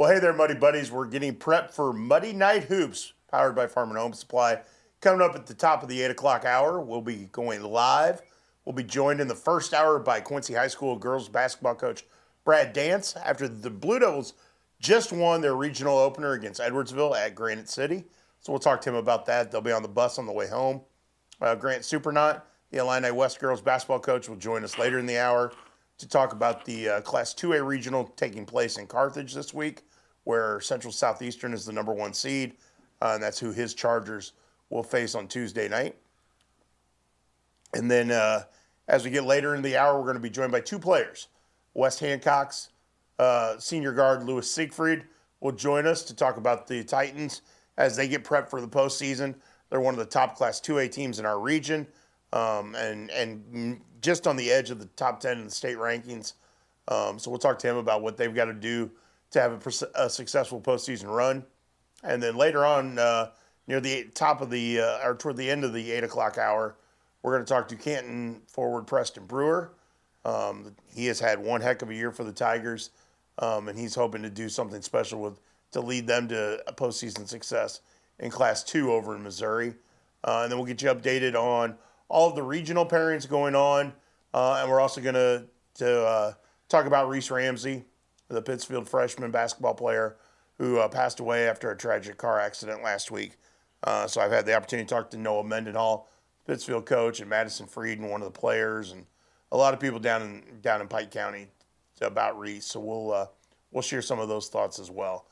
Well, hey there, Muddy Buddies. We're getting prepped for Muddy Night Hoops, powered by Farm and Home Supply. Coming up at the top of the 8 o'clock hour, we'll be going live. We'll be joined in the first hour by Quincy High School girls basketball coach Brad Dance after the Blue Devils just won their regional opener against Edwardsville at Granite City. So we'll talk to him about that. They'll be on the bus on the way home. Grant Surprenant, the Illini West girls basketball coach, will join us later in the hour to talk about the Class 2A regional taking place in Carthage this week, where Central Southeastern is the number 1 seed, and that's who his Chargers will face on Tuesday night. And then as we get later in the hour, we're going to be joined by 2 players. West Hancock's senior guard Lewis Siegfried will join us to talk about the Titans as they get prepped for the postseason. They're one of the top Class 2A teams in our region, and just on the edge of the top 10 in the state rankings. So we'll talk to him about what they've got to do to have a successful postseason run. And then later on, near the top of the, or toward the end of the 8 o'clock hour, we're going to talk to Canton forward Preston Brewer. He has had one heck of a year for the Tigers, and he's hoping to do something special to lead them to a postseason success in Class 2 over in Missouri. And then we'll get you updated on all of the regional pairings going on, and we're also going to talk about Reese Ramsey, the Pittsfield freshman basketball player who passed away after a tragic car accident last week. So I've had the opportunity to talk to Noah Mendenhall, Pittsfield coach, and Madison Frieden, one of the players, and a lot of people down in Pike County about Reese. So we'll share some of those thoughts as well.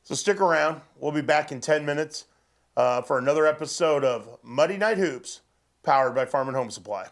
So stick around. We'll be back in 10 minutes for another episode of Muddy Night Hoops, powered by Farm and Home Supply.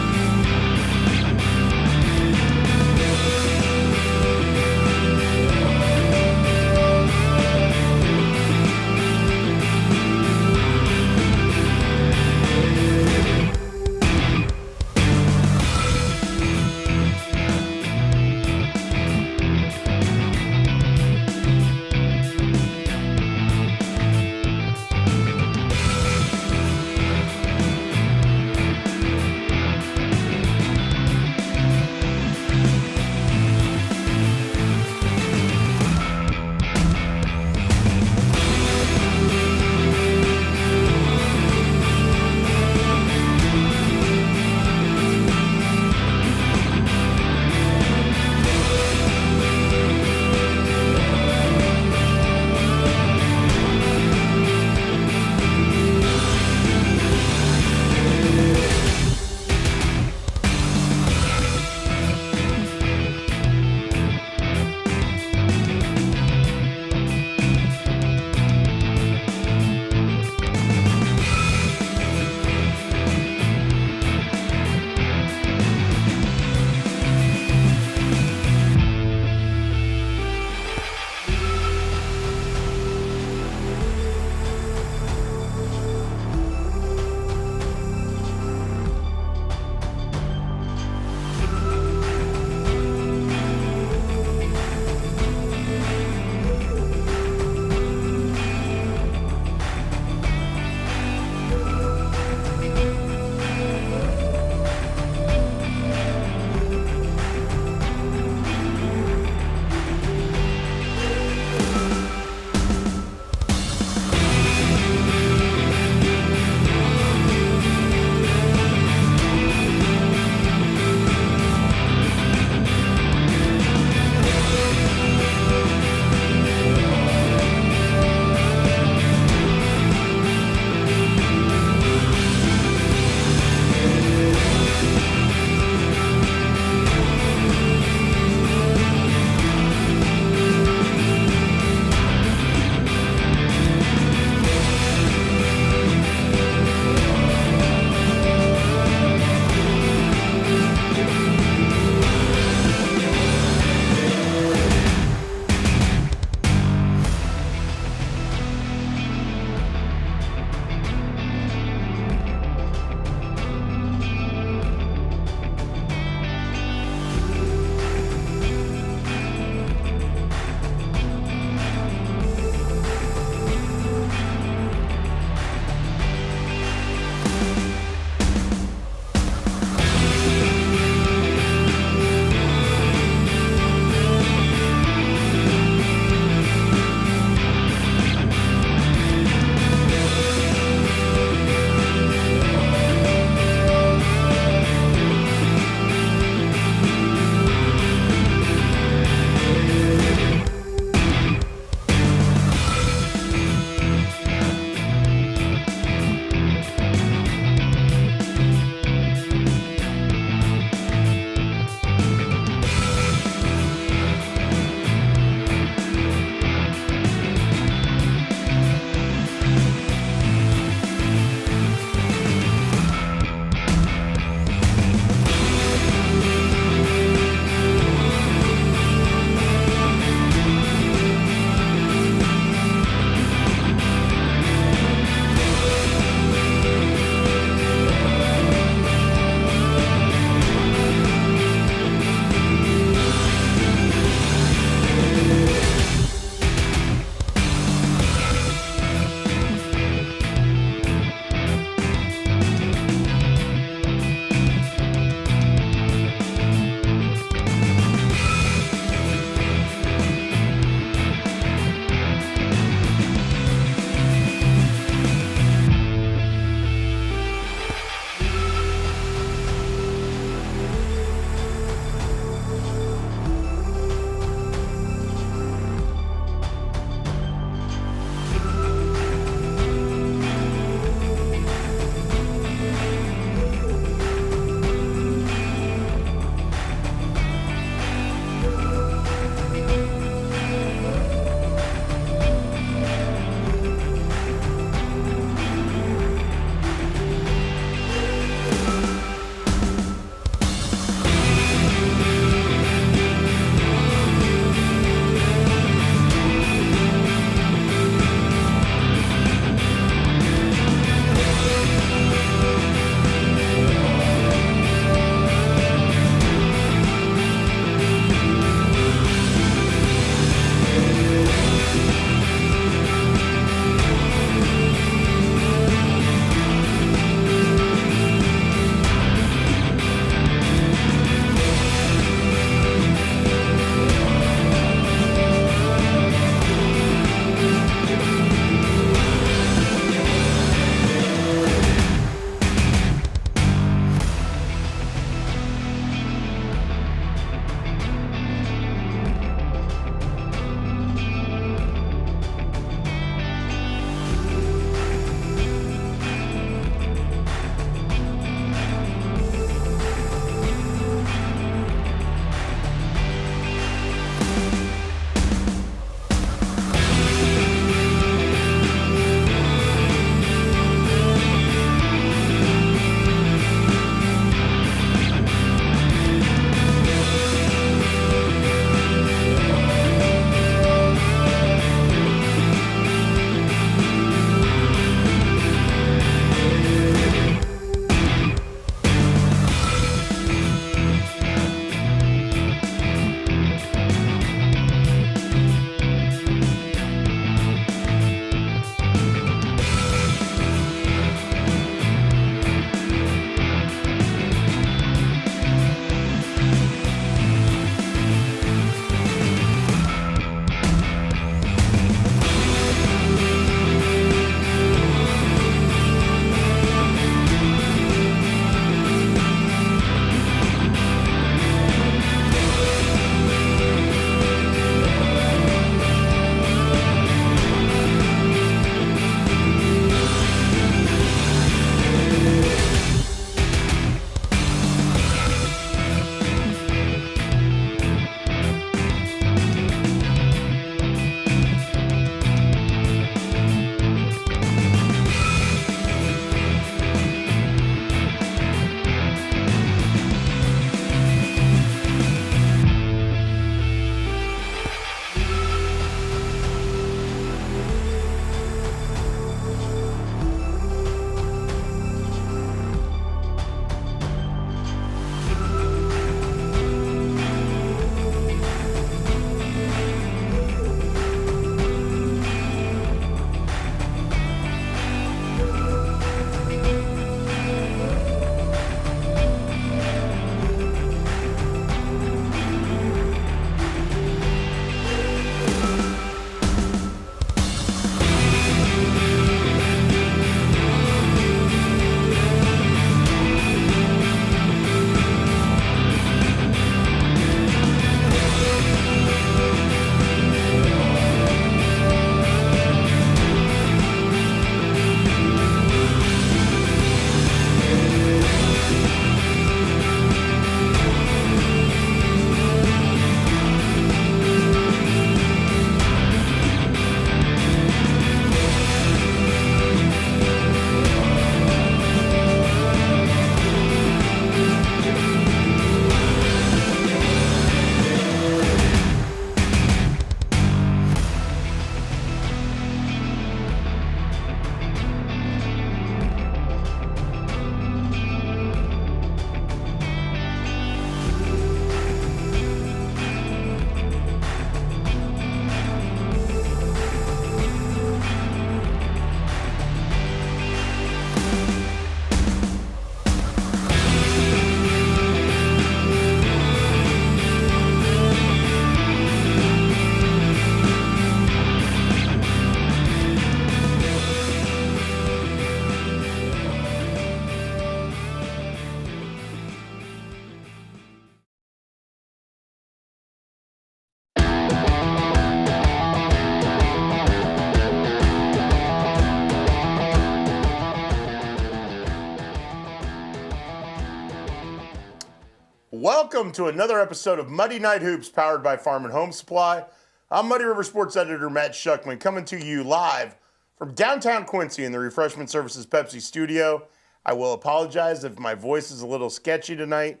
Welcome to another episode of Muddy Night Hoops, powered by Farm and Home Supply. I'm Muddy River Sports Editor Matt Shuckman, coming to you live from downtown Quincy in the Refreshment Services Pepsi studio. I will apologize if my voice is a little sketchy tonight.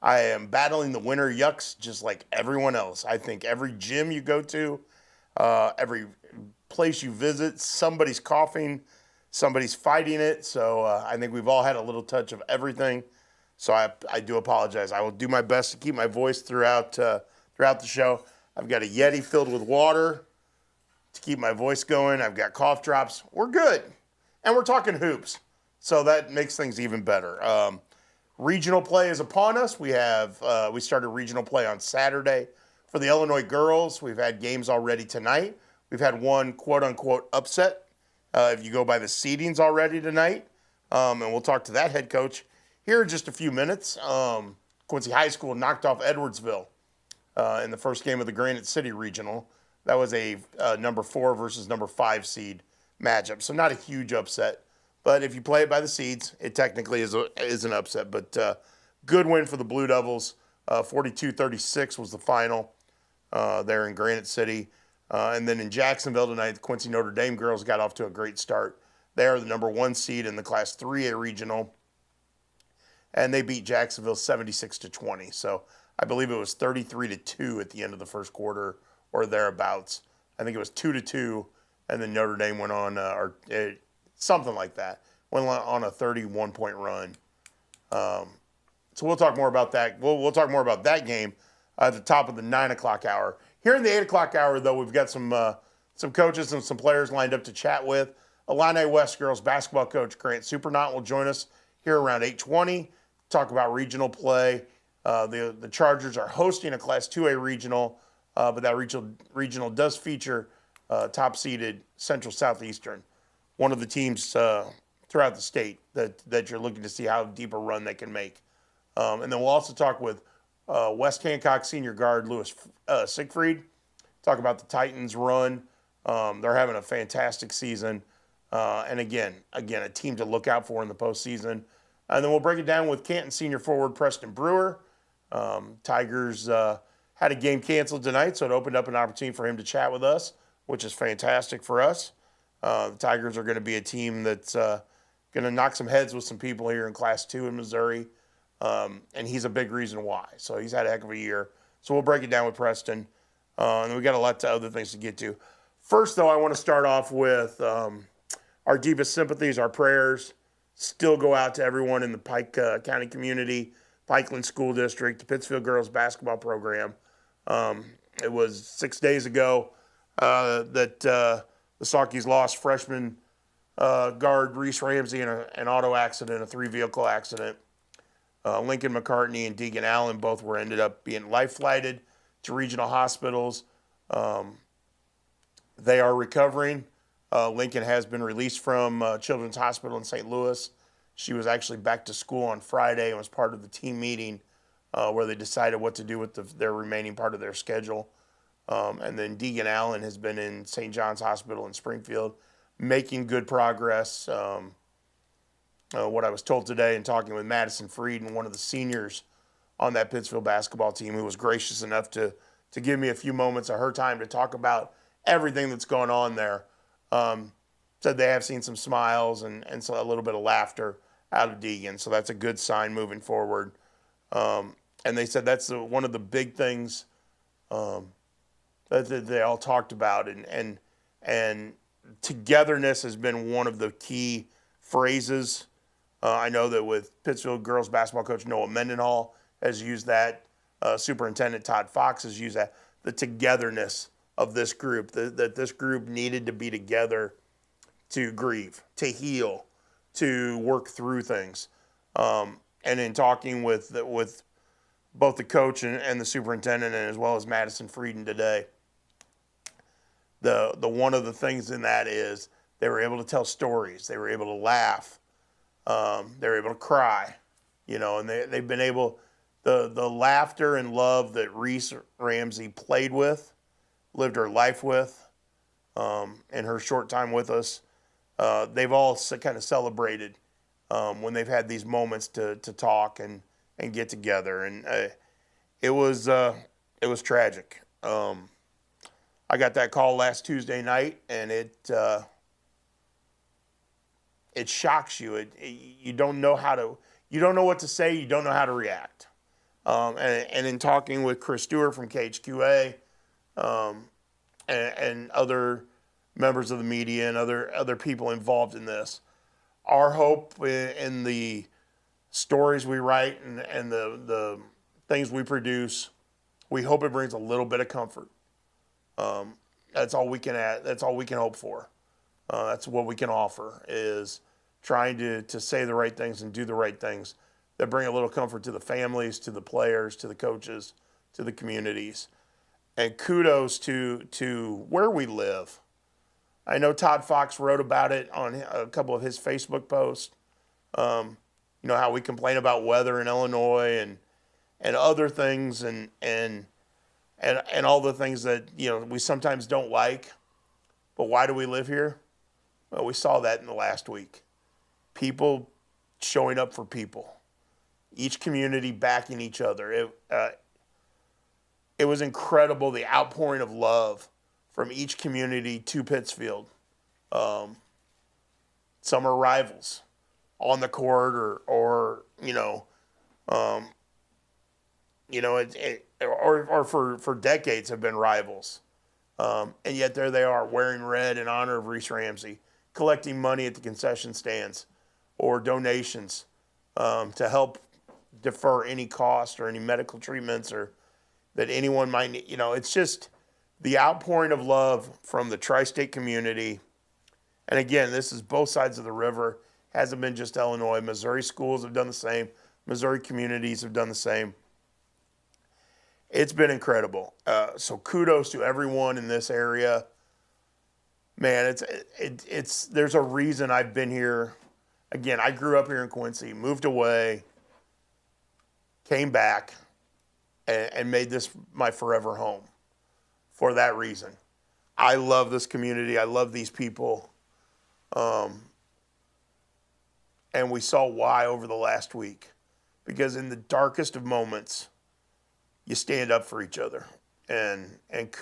I am battling the winter yucks just like everyone else. I think every gym you go to, every place you visit, somebody's coughing, somebody's fighting it. So I think we've all had a little touch of everything. So I do apologize. I will do my best to keep my voice throughout the show. I've got a Yeti filled with water to keep my voice going. I've got cough drops. We're good. And we're talking hoops. So that makes things even better. Regional play is upon us. We started regional play on Saturday for the Illinois girls. We've had games already tonight. We've had one quote-unquote upset, if you go by the seedings already tonight. And we'll talk to that head coach here in just a few minutes. Quincy High School knocked off Edwardsville in the first game of the Granite City Regional. That was a number 4 versus number 5 seed matchup. So not a huge upset. But if you play it by the seeds, it technically is an upset. But good win for the Blue Devils. 42-36 was the final there in Granite City. And then in Jacksonville tonight, the Quincy Notre Dame girls got off to a great start. They are the number 1 seed in the Class 3A Regional. And they beat Jacksonville 76-20. So I believe it was 33-2 at the end of the first quarter or thereabouts. I think it was 2-2, and then Notre Dame went on, something like that, went on a 31-point run. So we'll talk more about that. We'll talk more about that game at the top of the 9 o'clock hour. Here in the 8 o'clock hour, though, we've got some coaches and some players lined up to chat with. Illini West girls basketball coach Grant Surprenant will join us here around 8:20. Talk about regional play. The Chargers are hosting a Class 2A regional, but that regional does feature top-seeded Central Southeastern, one of the teams throughout the state that you're looking to see how deep a run they can make. And then we'll also talk with West Hancock senior guard Lewis Siegfried, talk about the Titans' run. They're having a fantastic season. And again, a team to look out for in the postseason. And then we'll break it down with Canton senior forward Preston Brewer. Tigers had a game canceled tonight, so it opened up an opportunity for him to chat with us, which is fantastic for us. The Tigers are going to be a team that's going to knock some heads with some people here in Class 2 in Missouri, and he's a big reason why. So he's had a heck of a year. So we'll break it down with Preston, and we got a lot of other things to get to. First, though, I want to start off with our deepest sympathies, our prayers. Still go out to everyone in the Pike County community, Pikeland School District, the Pittsfield Girls Basketball Program. It was 6 days ago that the Saukeys lost freshman guard Reese Ramsey in an auto accident, a 3-vehicle accident. Lincoln McCartney and Deegan Allen both ended up being life-flighted to regional hospitals. They are recovering. Lincoln has been released from Children's Hospital in St. Louis. She was actually back to school on Friday and was part of the team meeting where they decided what to do with their remaining part of their schedule. And then Deegan Allen has been in St. John's Hospital in Springfield, making good progress. What I was told today in talking with Madison Freed, and one of the seniors on that Pittsfield basketball team, who was gracious enough to give me a few moments of her time to talk about everything that's going on there. Said they have seen some smiles and so a little bit of laughter out of Deegan. So that's a good sign moving forward. And they said that's one of the big things that they all talked about. And togetherness has been one of the key phrases. I know that with Pittsfield girls basketball coach Noah Mendenhall has used that. Superintendent Todd Fox has used that. The togetherness of this group, that this group needed to be together to grieve, to heal, to work through things. And in talking with both the coach and the superintendent, and as well as Madison Frieden today, the one of the things in that is they were able to tell stories. They were able to laugh. They were able to cry, and they've been able, the laughter and love that Reese Ramsey played with, lived her life with, in her short time with us. They've all kind of celebrated when they've had these moments to talk and get together. And it was tragic. I got that call last Tuesday night, and it shocks you. You don't know what to say. You don't know how to react. And in talking with Chris Stewart from KHQA, and other members of the media and other people involved in this, our hope in the stories we write and the things we produce, we hope it brings a little bit of comfort. That's all we can add. That's all we can hope for. That's what we can offer, is trying to say the right things and do the right things that bring a little comfort to the families, to the players, to the coaches, to the communities. And kudos to where we live. I know Todd Fox wrote about it on a couple of his Facebook posts. You know, how we complain about weather in Illinois and other things and all the things that, you know, we sometimes don't like. But why do we live here? Well, we saw that in the last week. People showing up for people. Each community backing each other. It was incredible, the outpouring of love from each community to Pittsfield. Some are rivals on the court or for decades have been rivals. And yet there they are wearing red in honor of Reese Ramsey, collecting money at the concession stands or donations to help defer any cost or any medical treatments or that anyone might need. You know, it's just the outpouring of love from the tri-state community. And again, this is both sides of the river. Hasn't been just Illinois. Missouri schools have done the same. Missouri communities have done the same. It's been incredible. So kudos to everyone in this area. Man, there's a reason I've been here. Again, I grew up here in Quincy, moved away, came back, and made this my forever home for that reason. I love this community. I love these people. And we saw why over the last week. Because in the darkest of moments, you stand up for each other.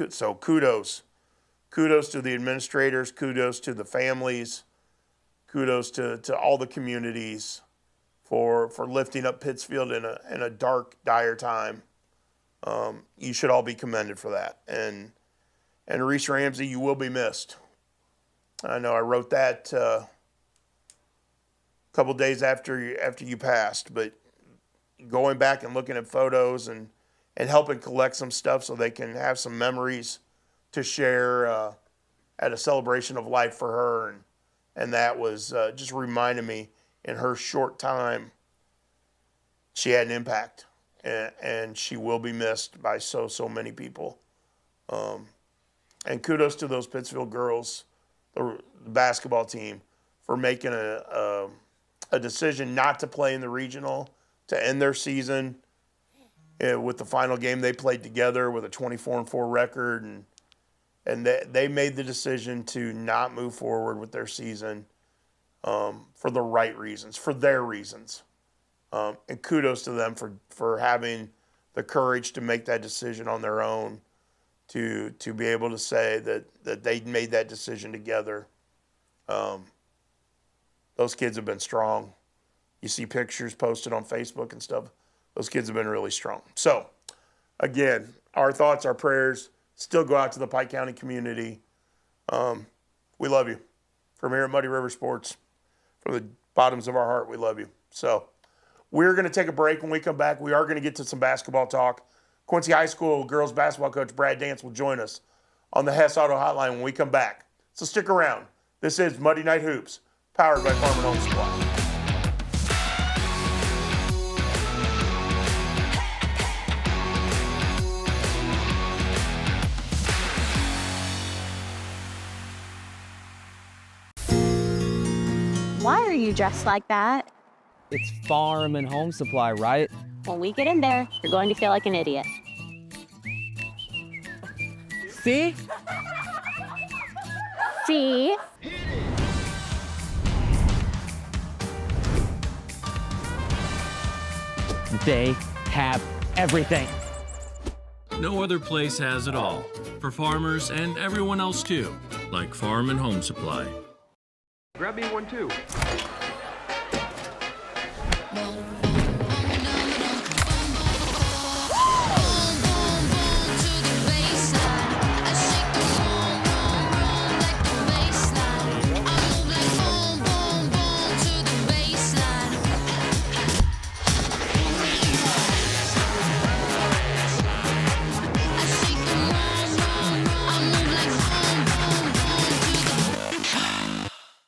So kudos. Kudos to the administrators. Kudos to the families. Kudos to all the communities for lifting up Pittsfield in a dark, dire time. You should all be commended for that. And Reese Ramsey, you will be missed. I know I wrote that a couple days after you passed, but going back and looking at photos and helping collect some stuff so they can have some memories to share at a celebration of life for her. And that was just reminded me in her short time, she had an impact. And she will be missed by so many people. And kudos to those Pittsfield girls, the basketball team, for making a decision not to play in the regional, to end their season with the final game they played together with a 24-4 record. And they made the decision to not move forward with their season for the right reasons, for their reasons. And kudos to them for having the courage to make that decision on their own, to be able to say that they made that decision together. Those kids have been strong. You see pictures posted on Facebook and stuff. Those kids have been really strong. So, again, our thoughts, our prayers still go out to the Pike County community. We love you. From here at Muddy River Sports, from the bottoms of our heart, we love you. So, we're going to take a break. When we come back, we are going to get to some basketball talk. Quincy High School girls basketball coach Brad Dance will join us on the Hess Auto Hotline when we come back. So stick around. This is Monday Night Hoops, powered by Farm and Home Supply. Why are you dressed like that? It's Farm and Home Supply, right? When we get in there, you're going to feel like an idiot. See? See? They have everything. No other place has it all, for farmers and everyone else too, like Farm and Home Supply. Grab me one too.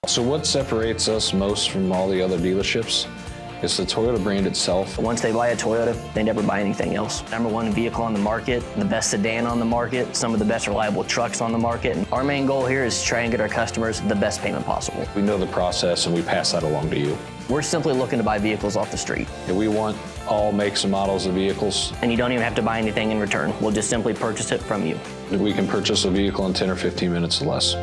So what separates us most from all the other dealerships is the Toyota brand itself. Once they buy a Toyota, they never buy anything else. Number one vehicle on the market, the best sedan on the market, some of the best reliable trucks on the market. Our main goal here is to try and get our customers the best payment possible. We know the process and we pass that along to you. We're simply looking to buy vehicles off the street. And we want all makes and models of vehicles. And you don't even have to buy anything in return. We'll just simply purchase it from you. We can purchase a vehicle in 10 or 15 minutes or less.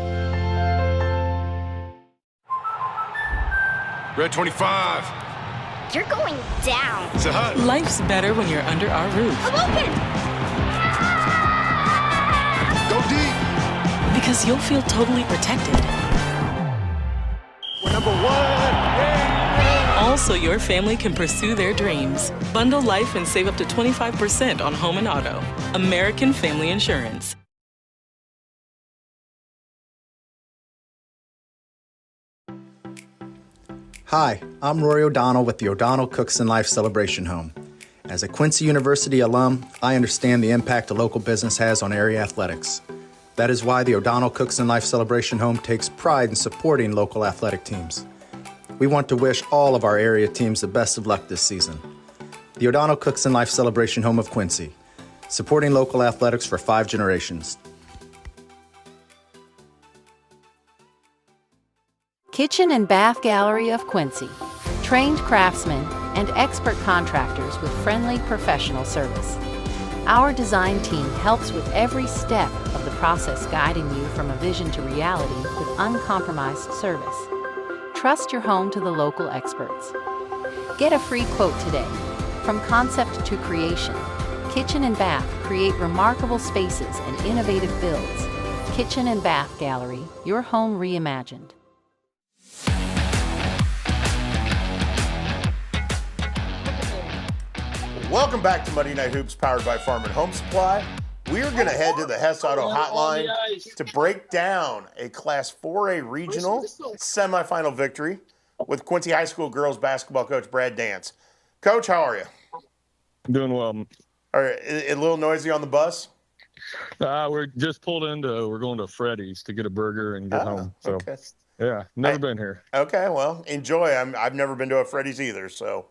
Red 25. You're going down. It's a hut. Life's better when you're under our roof. I'm open. Go deep. Because you'll feel totally protected. We're number one. Yeah. Also, your family can pursue their dreams. Bundle life and save up to 25% on home and auto. American Family Insurance. Hi, I'm Rory O'Donnell with the O'Donnell Cooks and Life Celebration Home. As a Quincy University alum, I understand the impact a local business has on area athletics. That is why the O'Donnell Cooks and Life Celebration Home takes pride in supporting local athletic teams. We want to wish all of our area teams the best of luck this season. The O'Donnell Cooks and Life Celebration Home of Quincy, supporting local athletics for 5 generations. Kitchen and Bath Gallery of Quincy. Trained craftsmen and expert contractors with friendly professional service. Our design team helps with every step of the process, guiding you from a vision to reality with uncompromised service. Trust your home to the local experts. Get a free quote today. From concept to creation, Kitchen and Bath create remarkable spaces and innovative builds. Kitchen and Bath Gallery, your home reimagined. Welcome back to Monday Night Hoops, powered by Farm and Home Supply. We're going to head to the Hess Auto Hotline to break down a Class 4A regional semifinal victory with Quincy High School girls basketball coach Brad Dance. Coach, how are you? Doing well. All right, a little noisy on the bus? We're just pulled into. We're going to Freddy's to get a burger and get home. So, okay. Yeah, never been here. Okay, well, enjoy. I've never been to a Freddy's either, so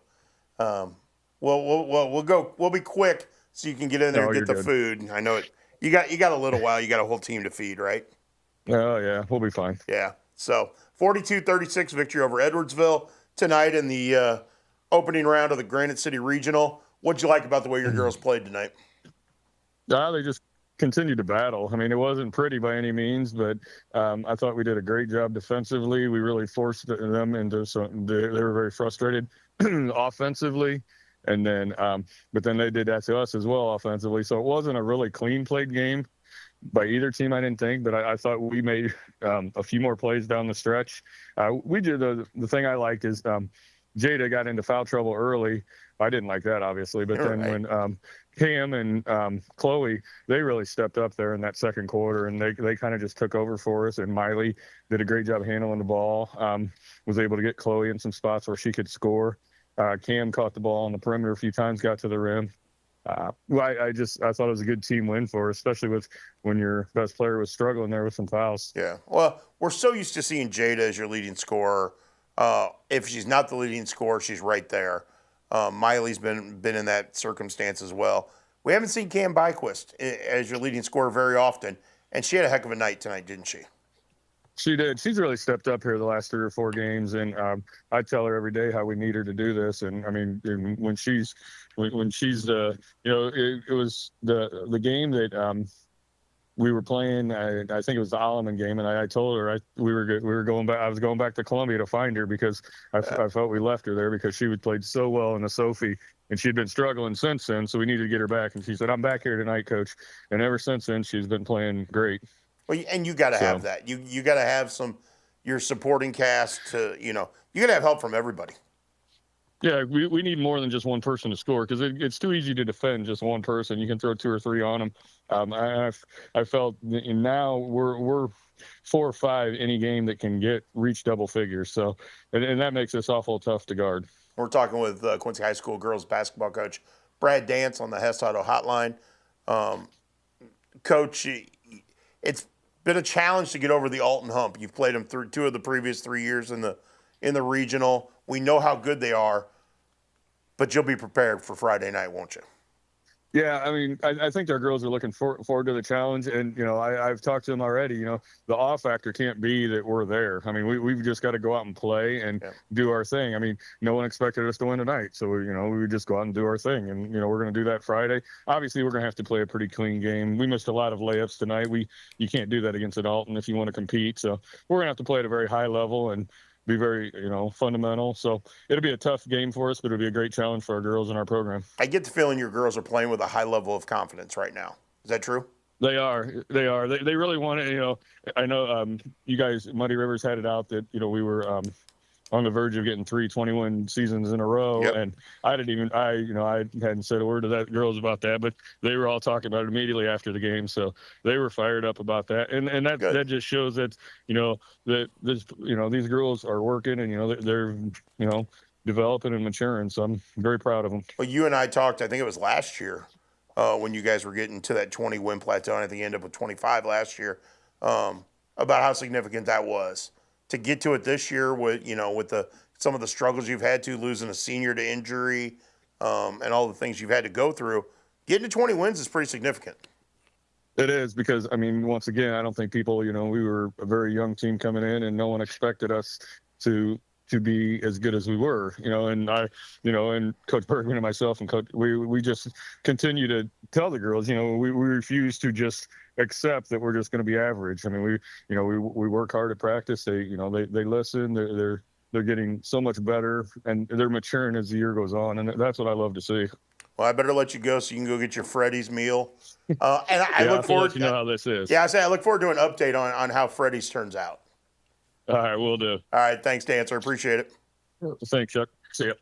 we'll be quick so you can get in there and get the food. I know it. You got a little while. You got a whole team to feed, right? Oh yeah, we'll be fine. Yeah. So 42-36 victory over Edwardsville tonight in the opening round of the Granite City Regional. What'd you like about the way your girls played tonight? They just continued to battle. I mean, it wasn't pretty by any means, but I thought we did a great job defensively. We really forced them into something. They were very frustrated offensively. And then, but then they did that to us as well offensively. So it wasn't a really clean played game by either team, I didn't think. But I thought we made a few more plays down the stretch. We did the thing I liked is Jada got into foul trouble early. I didn't like that, obviously. But then when Cam and Chloe, they really stepped up there in that second quarter, and they kind of just took over for us. And Miley did a great job handling the ball, was able to get Chloe in some spots where she could score. Cam caught the ball on the perimeter a few times, got to the rim. I thought it was a good team win for us, especially with when your best player was struggling there with some fouls. Yeah. Well, we're so used to seeing Jada as your leading scorer. If she's not the leading scorer, she's right there. Miley's been in that circumstance as well. We haven't seen Cam Byquist as your leading scorer very often, and she had a heck of a night tonight, didn't she? She did. She's really stepped up here the last 3 or 4 games, and I tell her every day how we need her to do this. And I mean, when she's it was the game that we were playing. I think it was the Alleman game, and I told her we were going back. I was going back to Columbia to find her because I felt we left her there because she had played so well in the Sophie, and she'd been struggling since then. So we needed to get her back. And she said, "I'm back here tonight, Coach." And ever since then, she's been playing great. Well, and you got to have that. You got to have your supporting cast to you got to have help from everybody. Yeah, we need more than just one person to score because it's too easy to defend just one person. You can throw 2 or 3 on them. I felt now we're 4 or 5 any game that can reach double figures. So and that makes us awful tough to guard. We're talking with Quincy High School girls basketball coach Brad Dance on the Hess Auto Hotline. Coach, it's been a challenge to get over the Alton hump. You've played them through 2 of the previous 3 years in the regional. We know how good they are, but you'll be prepared for Friday night, won't you? Yeah, I mean, I think our girls are looking forward to the challenge, and I've talked to them already. The off factor can't be that we're there. I mean, we've just got to go out and play and do our thing. I mean, no one expected us to win tonight, so we just go out and do our thing, and we're going to do that Friday. Obviously, we're going to have to play a pretty clean game. We missed a lot of layups tonight. You can't do that against Alton if you want to compete. So we're going to have to play at a very high level and be very, fundamental. So it'll be a tough game for us, but it'll be a great challenge for our girls in our program. I get the feeling your girls are playing with a high level of confidence right now. Is that true? They are. They really want it. I know you guys, Muddy Rivers had it out that, we were on the verge of getting 3 20-win seasons in a row. Yep. And I hadn't said a word to that girls about that, but they were all talking about it immediately after the game. So they were fired up about that. And that just shows that, that this, these girls are working and, they're developing and maturing. So I'm very proud of them. Well, you and I talked, I think it was last year when you guys were getting to that 20-win plateau, and I think you ended up with 25 last year, about how significant that was. To get to it this year with some of the struggles you've had to, losing a senior to injury, and all the things you've had to go through, getting to 20 wins is pretty significant. It is because, I mean, once again, I don't think people, we were a very young team coming in and no one expected us to be as good as we were, and and Coach Bergman and myself and Coach, we just continue to tell the girls, we refuse to just accept that we're just going to be average. I mean, we work hard at practice. They listen. They're getting so much better, and they're maturing as the year goes on, and that's what I love to see. Well, I better let you go so you can go get your Freddy's meal. And I look forward to how this is. Yeah, I look forward to an update on how Freddy's turns out. All right, we'll do. All right, thanks, Dancer. Appreciate it. Thanks, Chuck. See ya.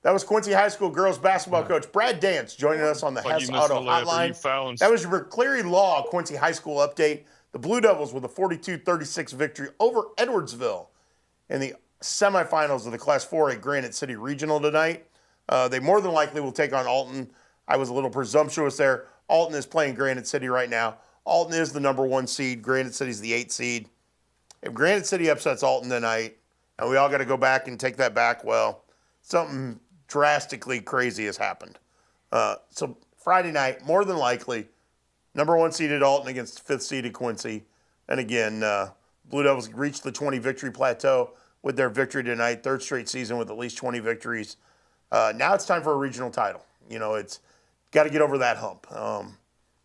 That was Quincy High School girls basketball coach Brad Dance joining us on the Hess Auto Hotline. That was your McCleary Law Quincy High School update. The Blue Devils with a 42-36 victory over Edwardsville in the semifinals of the Class 4A Granite City Regional tonight. They more than likely will take on Alton. I was a little presumptuous there. Alton is playing Granite City right now. Alton is the number 1 seed. Granite City's the 8th seed. If Granite City upsets Alton tonight, and we all got to go back and take that back, well, something drastically crazy has happened. So Friday night, more than likely, number 1 seeded Alton against 5th seeded Quincy. And again, Blue Devils reached the 20 victory plateau with their victory tonight, 3rd straight season with at least 20 victories. Now it's time for a regional title. It's got to get over that hump.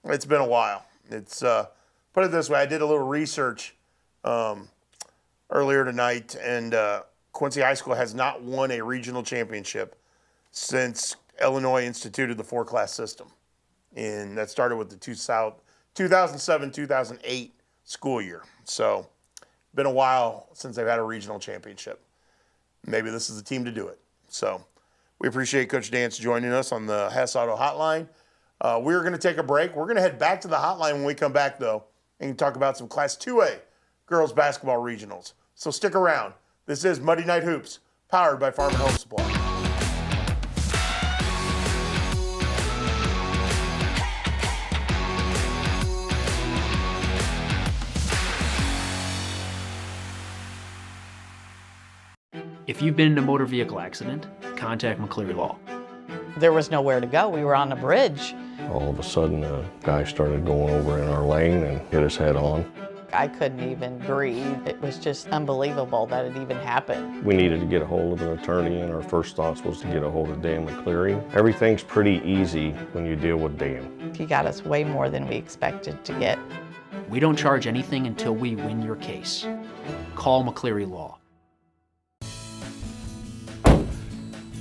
It's been a while. It's put it this way, I did a little research earlier tonight, and Quincy High School has not won a regional championship since Illinois instituted the 4-class system. And that started with the 2007-2008 school year. So been a while since they've had a regional championship. Maybe this is the team to do it. So we appreciate Coach Dance joining us on the Hess Auto Hotline. We're going to take a break. We're going to head back to the hotline when we come back, though, and talk about some Class 2A girls basketball regionals. So stick around. This is Muddy Night Hoops, powered by Farm and Home Supply. If you've been in a motor vehicle accident, contact McCleary Law. There was nowhere to go. We were on a bridge. All of a sudden, a guy started going over in our lane and hit us head on. I couldn't even breathe. It was just unbelievable that it even happened. We needed to get a hold of an attorney, and our first thoughts was to get a hold of Dan McCleary. Everything's pretty easy when you deal with Dan. He got us way more than we expected to get. We don't charge anything until we win your case. Call McCleary Law.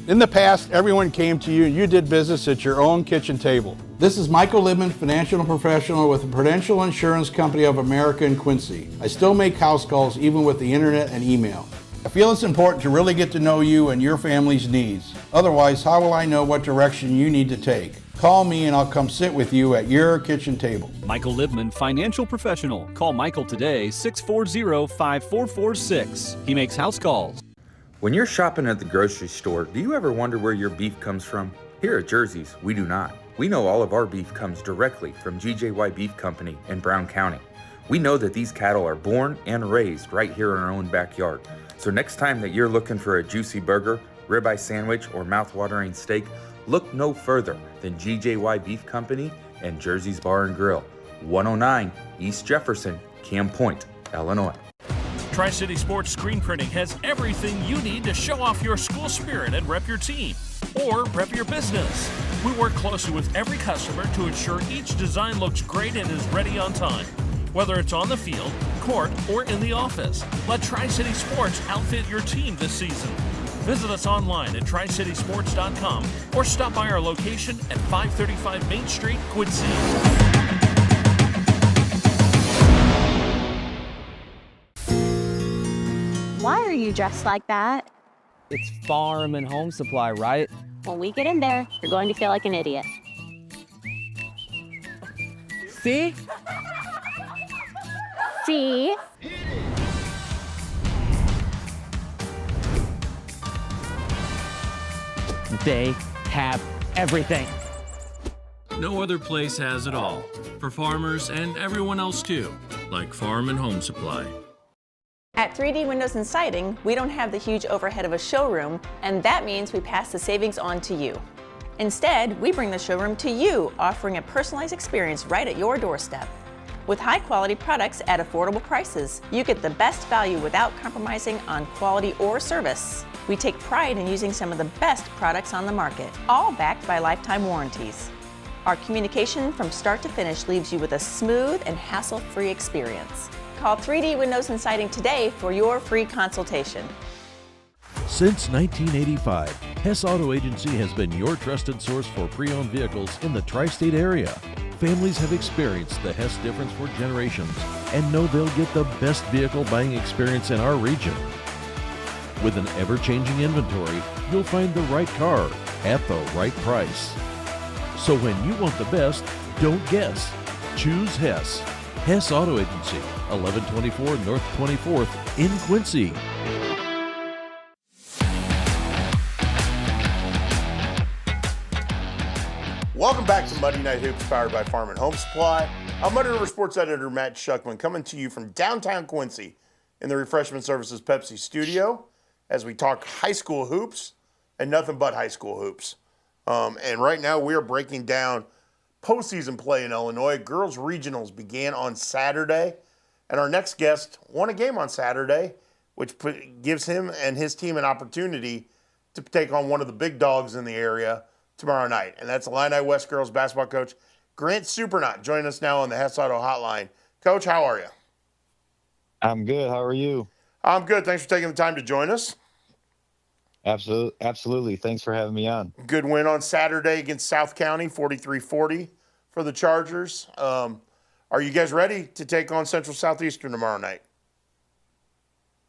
In the past, everyone came to you and you did business at your own kitchen table. This is Michael Libman, financial professional with the Prudential Insurance Company of America in Quincy. I still make house calls even with the internet and email. I feel it's important to really get to know you and your family's needs. Otherwise, how will I know what direction you need to take? Call me and I'll come sit with you at your kitchen table. Michael Libman, financial professional. Call Michael today, 640-5446. He makes house calls. When you're shopping at the grocery store, do you ever wonder where your beef comes from? Here at Jersey's, we do not. We know all of our beef comes directly from GJY Beef Company in Brown County. We know that these cattle are born and raised right here in our own backyard. So next time that you're looking for a juicy burger, ribeye sandwich, or mouth-watering steak, look no further than GJY Beef Company and Jersey's Bar and Grill, 109 East Jefferson, Camp Point, Illinois. Tri-City Sports Screen Printing has everything you need to show off your school spirit and rep your team, or rep your business. We work closely with every customer to ensure each design looks great and is ready on time. Whether it's on the field, court, or in the office, let Tri-City Sports outfit your team this season. Visit us online at tricitysports.com or stop by our location at 535 Main Street, Quincy. Why are you dressed like that? It's farm and home supply, right? When we get in there, you're going to feel like an idiot. See? See? They have everything. No other place has it all, for farmers and everyone else too, like Farm and Home Supply. At 3D Windows and Siding, we don't have the huge overhead of a showroom, and that means we pass the savings on to you. Instead, we bring the showroom to you, offering a personalized experience right at your doorstep. With high-quality products at affordable prices, you get the best value without compromising on quality or service. We take pride in using some of the best products on the market, all backed by lifetime warranties. Our communication from start to finish leaves you with a smooth and hassle-free experience. Call 3D Windows and Siding today for your free consultation. Since 1985, Hess Auto Agency has been your trusted source for pre-owned vehicles in the tri-state area. Families have experienced the Hess difference for generations and know they'll get the best vehicle buying experience in our region. With an ever-changing inventory, you'll find the right car at the right price. So when you want the best, don't guess. Choose Hess. Hess Auto Agency, 1124 North 24th in Quincy. Welcome back to Monday Night Hoops, powered by Farm and Home Supply. I'm Muddy River Sports Editor Matt Shuckman, coming to you from downtown Quincy in the Refreshment Services Pepsi studio as we talk high school hoops and nothing but high school hoops. And right now we are breaking down postseason play in Illinois. Girls regionals began on Saturday, and our next guest won a game on Saturday, which gives him and his team an opportunity to take on one of the big dogs in the area tomorrow night, and that's Illini West girls basketball coach Grant Surprenant joining us now on the Hess Auto Hotline. Coach, how are you? I'm good. How are you? I'm good. Thanks for taking the time to join us. Absolutely. Thanks for having me on. Good win on Saturday against South County, 43-40 for the Chargers. Are you guys ready to take on Central Southeastern tomorrow night?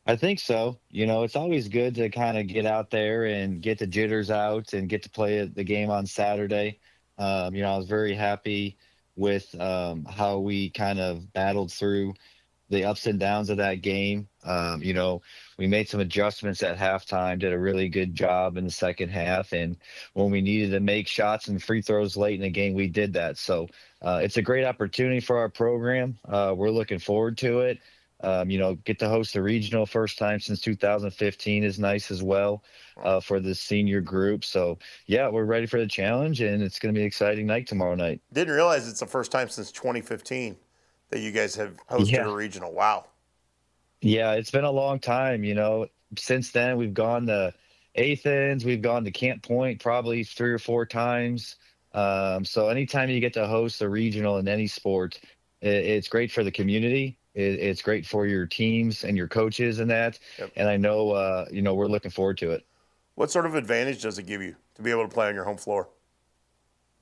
I think so. You know, it's always good to kind of get out there and get the jitters out and get to play the game on Saturday. I was very happy with how we kind of battled through the ups and downs of that game. We made some adjustments at halftime, did a really good job in the second half. And when we needed to make shots and free throws late in the game, we did that. So it's a great opportunity for our program. We're looking forward to it. Get to host a regional first time since 2015 is nice as well for the senior group. So, yeah, we're ready for the challenge, and it's going to be an exciting night tomorrow night. Didn't realize it's the first time since 2015 that you guys have hosted a regional. Wow. Yeah, it's been a long time. Since then we've gone to Athens, we've gone to Camp Point probably 3 or 4 times. So anytime you get to host a regional in any sport, It's great for the community. It's great for your teams and your coaches and that. Yep. And I know, we're looking forward to it. What sort of advantage does it give you to be able to play on your home floor?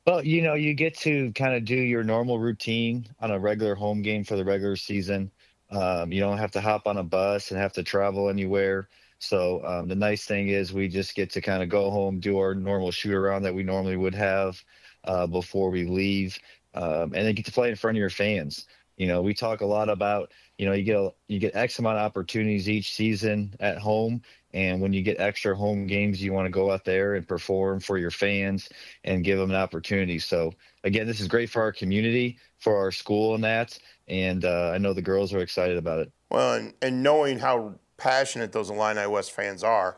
Well, you get to kind of do your normal routine on a regular home game for the regular season. You don't have to hop on a bus and have to travel anywhere. So the nice thing is we just get to kind of go home, do our normal shoot around that we normally would have before we leave, and then get to play in front of your fans. We talk a lot about, you get X amount of opportunities each season at home. And when you get extra home games, you want to go out there and perform for your fans and give them an opportunity. So again, this is great for our community, for our school and that. And I know the girls are excited about it. Well, and knowing how passionate those Illini West fans are,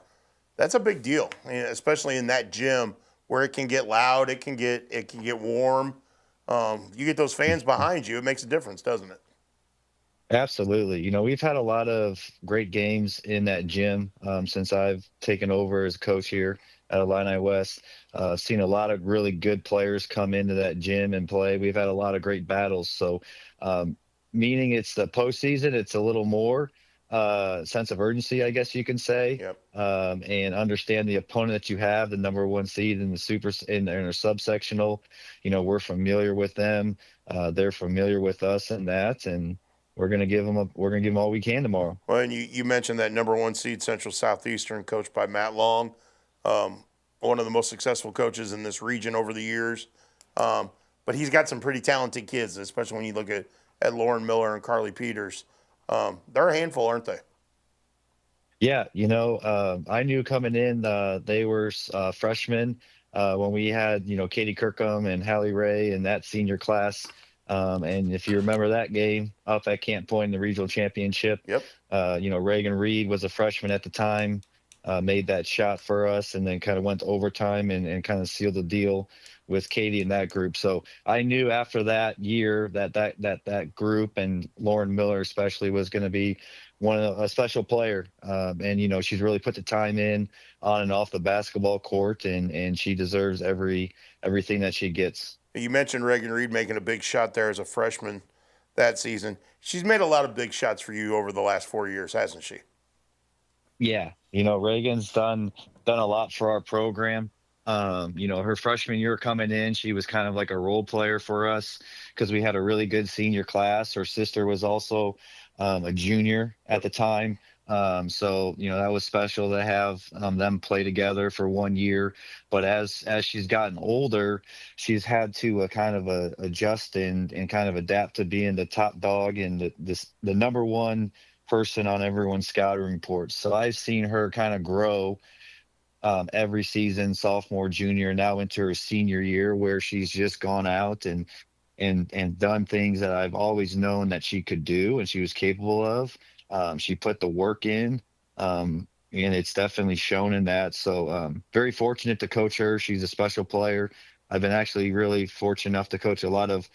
that's a big deal, especially in that gym where it can get loud, it can get warm. You get those fans behind you, it makes a difference, doesn't it? Absolutely. We've had a lot of great games in that gym since I've taken over as coach here at Illini West. Seen a lot of really good players come into that gym and play. We've had a lot of great battles. So, meaning it's the postseason, it's a little more sense of urgency, I guess you can say. Yep. And understand the opponent that you have, the number one seed in the in their subsectional. We're familiar with them. They're familiar with us and that, and we're gonna give them all we can tomorrow. Well, and you mentioned that number one seed Central Southeastern, coached by Matt Long, one of the most successful coaches in this region over the years. But he's got some pretty talented kids, especially when you look at Lauren Miller and Carly Peters. They're a handful, aren't they? Yeah, I knew coming in they were freshmen when we had Katie Kirkham and Hallie Ray in that senior class. And if you remember that game up at Camp Point in the regional championship, yep. Reagan Reed was a freshman at the time, made that shot for us, and then kind of went to overtime and kind of sealed the deal with Katie in that group. So I knew after that year that group, and Lauren Miller especially, was going to be a special player. And she's really put the time in on and off the basketball court, and she deserves everything that she gets. You mentioned Reagan Reed making a big shot there as a freshman that season. She's made a lot of big shots for you over the last 4 years, hasn't she? Yeah, Reagan's done a lot for our program. Her freshman year coming in, she was kind of like a role player for us because we had a really good senior class. Her sister was also a junior at the time. So that was special to have them play together for 1 year. But as she's gotten older, she's had to kind of adjust and kind of adapt to being the top dog and the number one person on everyone's scouting report. So I've seen her kind of grow every season, sophomore, junior, now into her senior year, where she's just gone out and done things that I've always known that she could do and she was capable of. She put the work in, and it's definitely shown in that. So very fortunate to coach her. She's a special player. I've been actually really fortunate enough to coach a lot of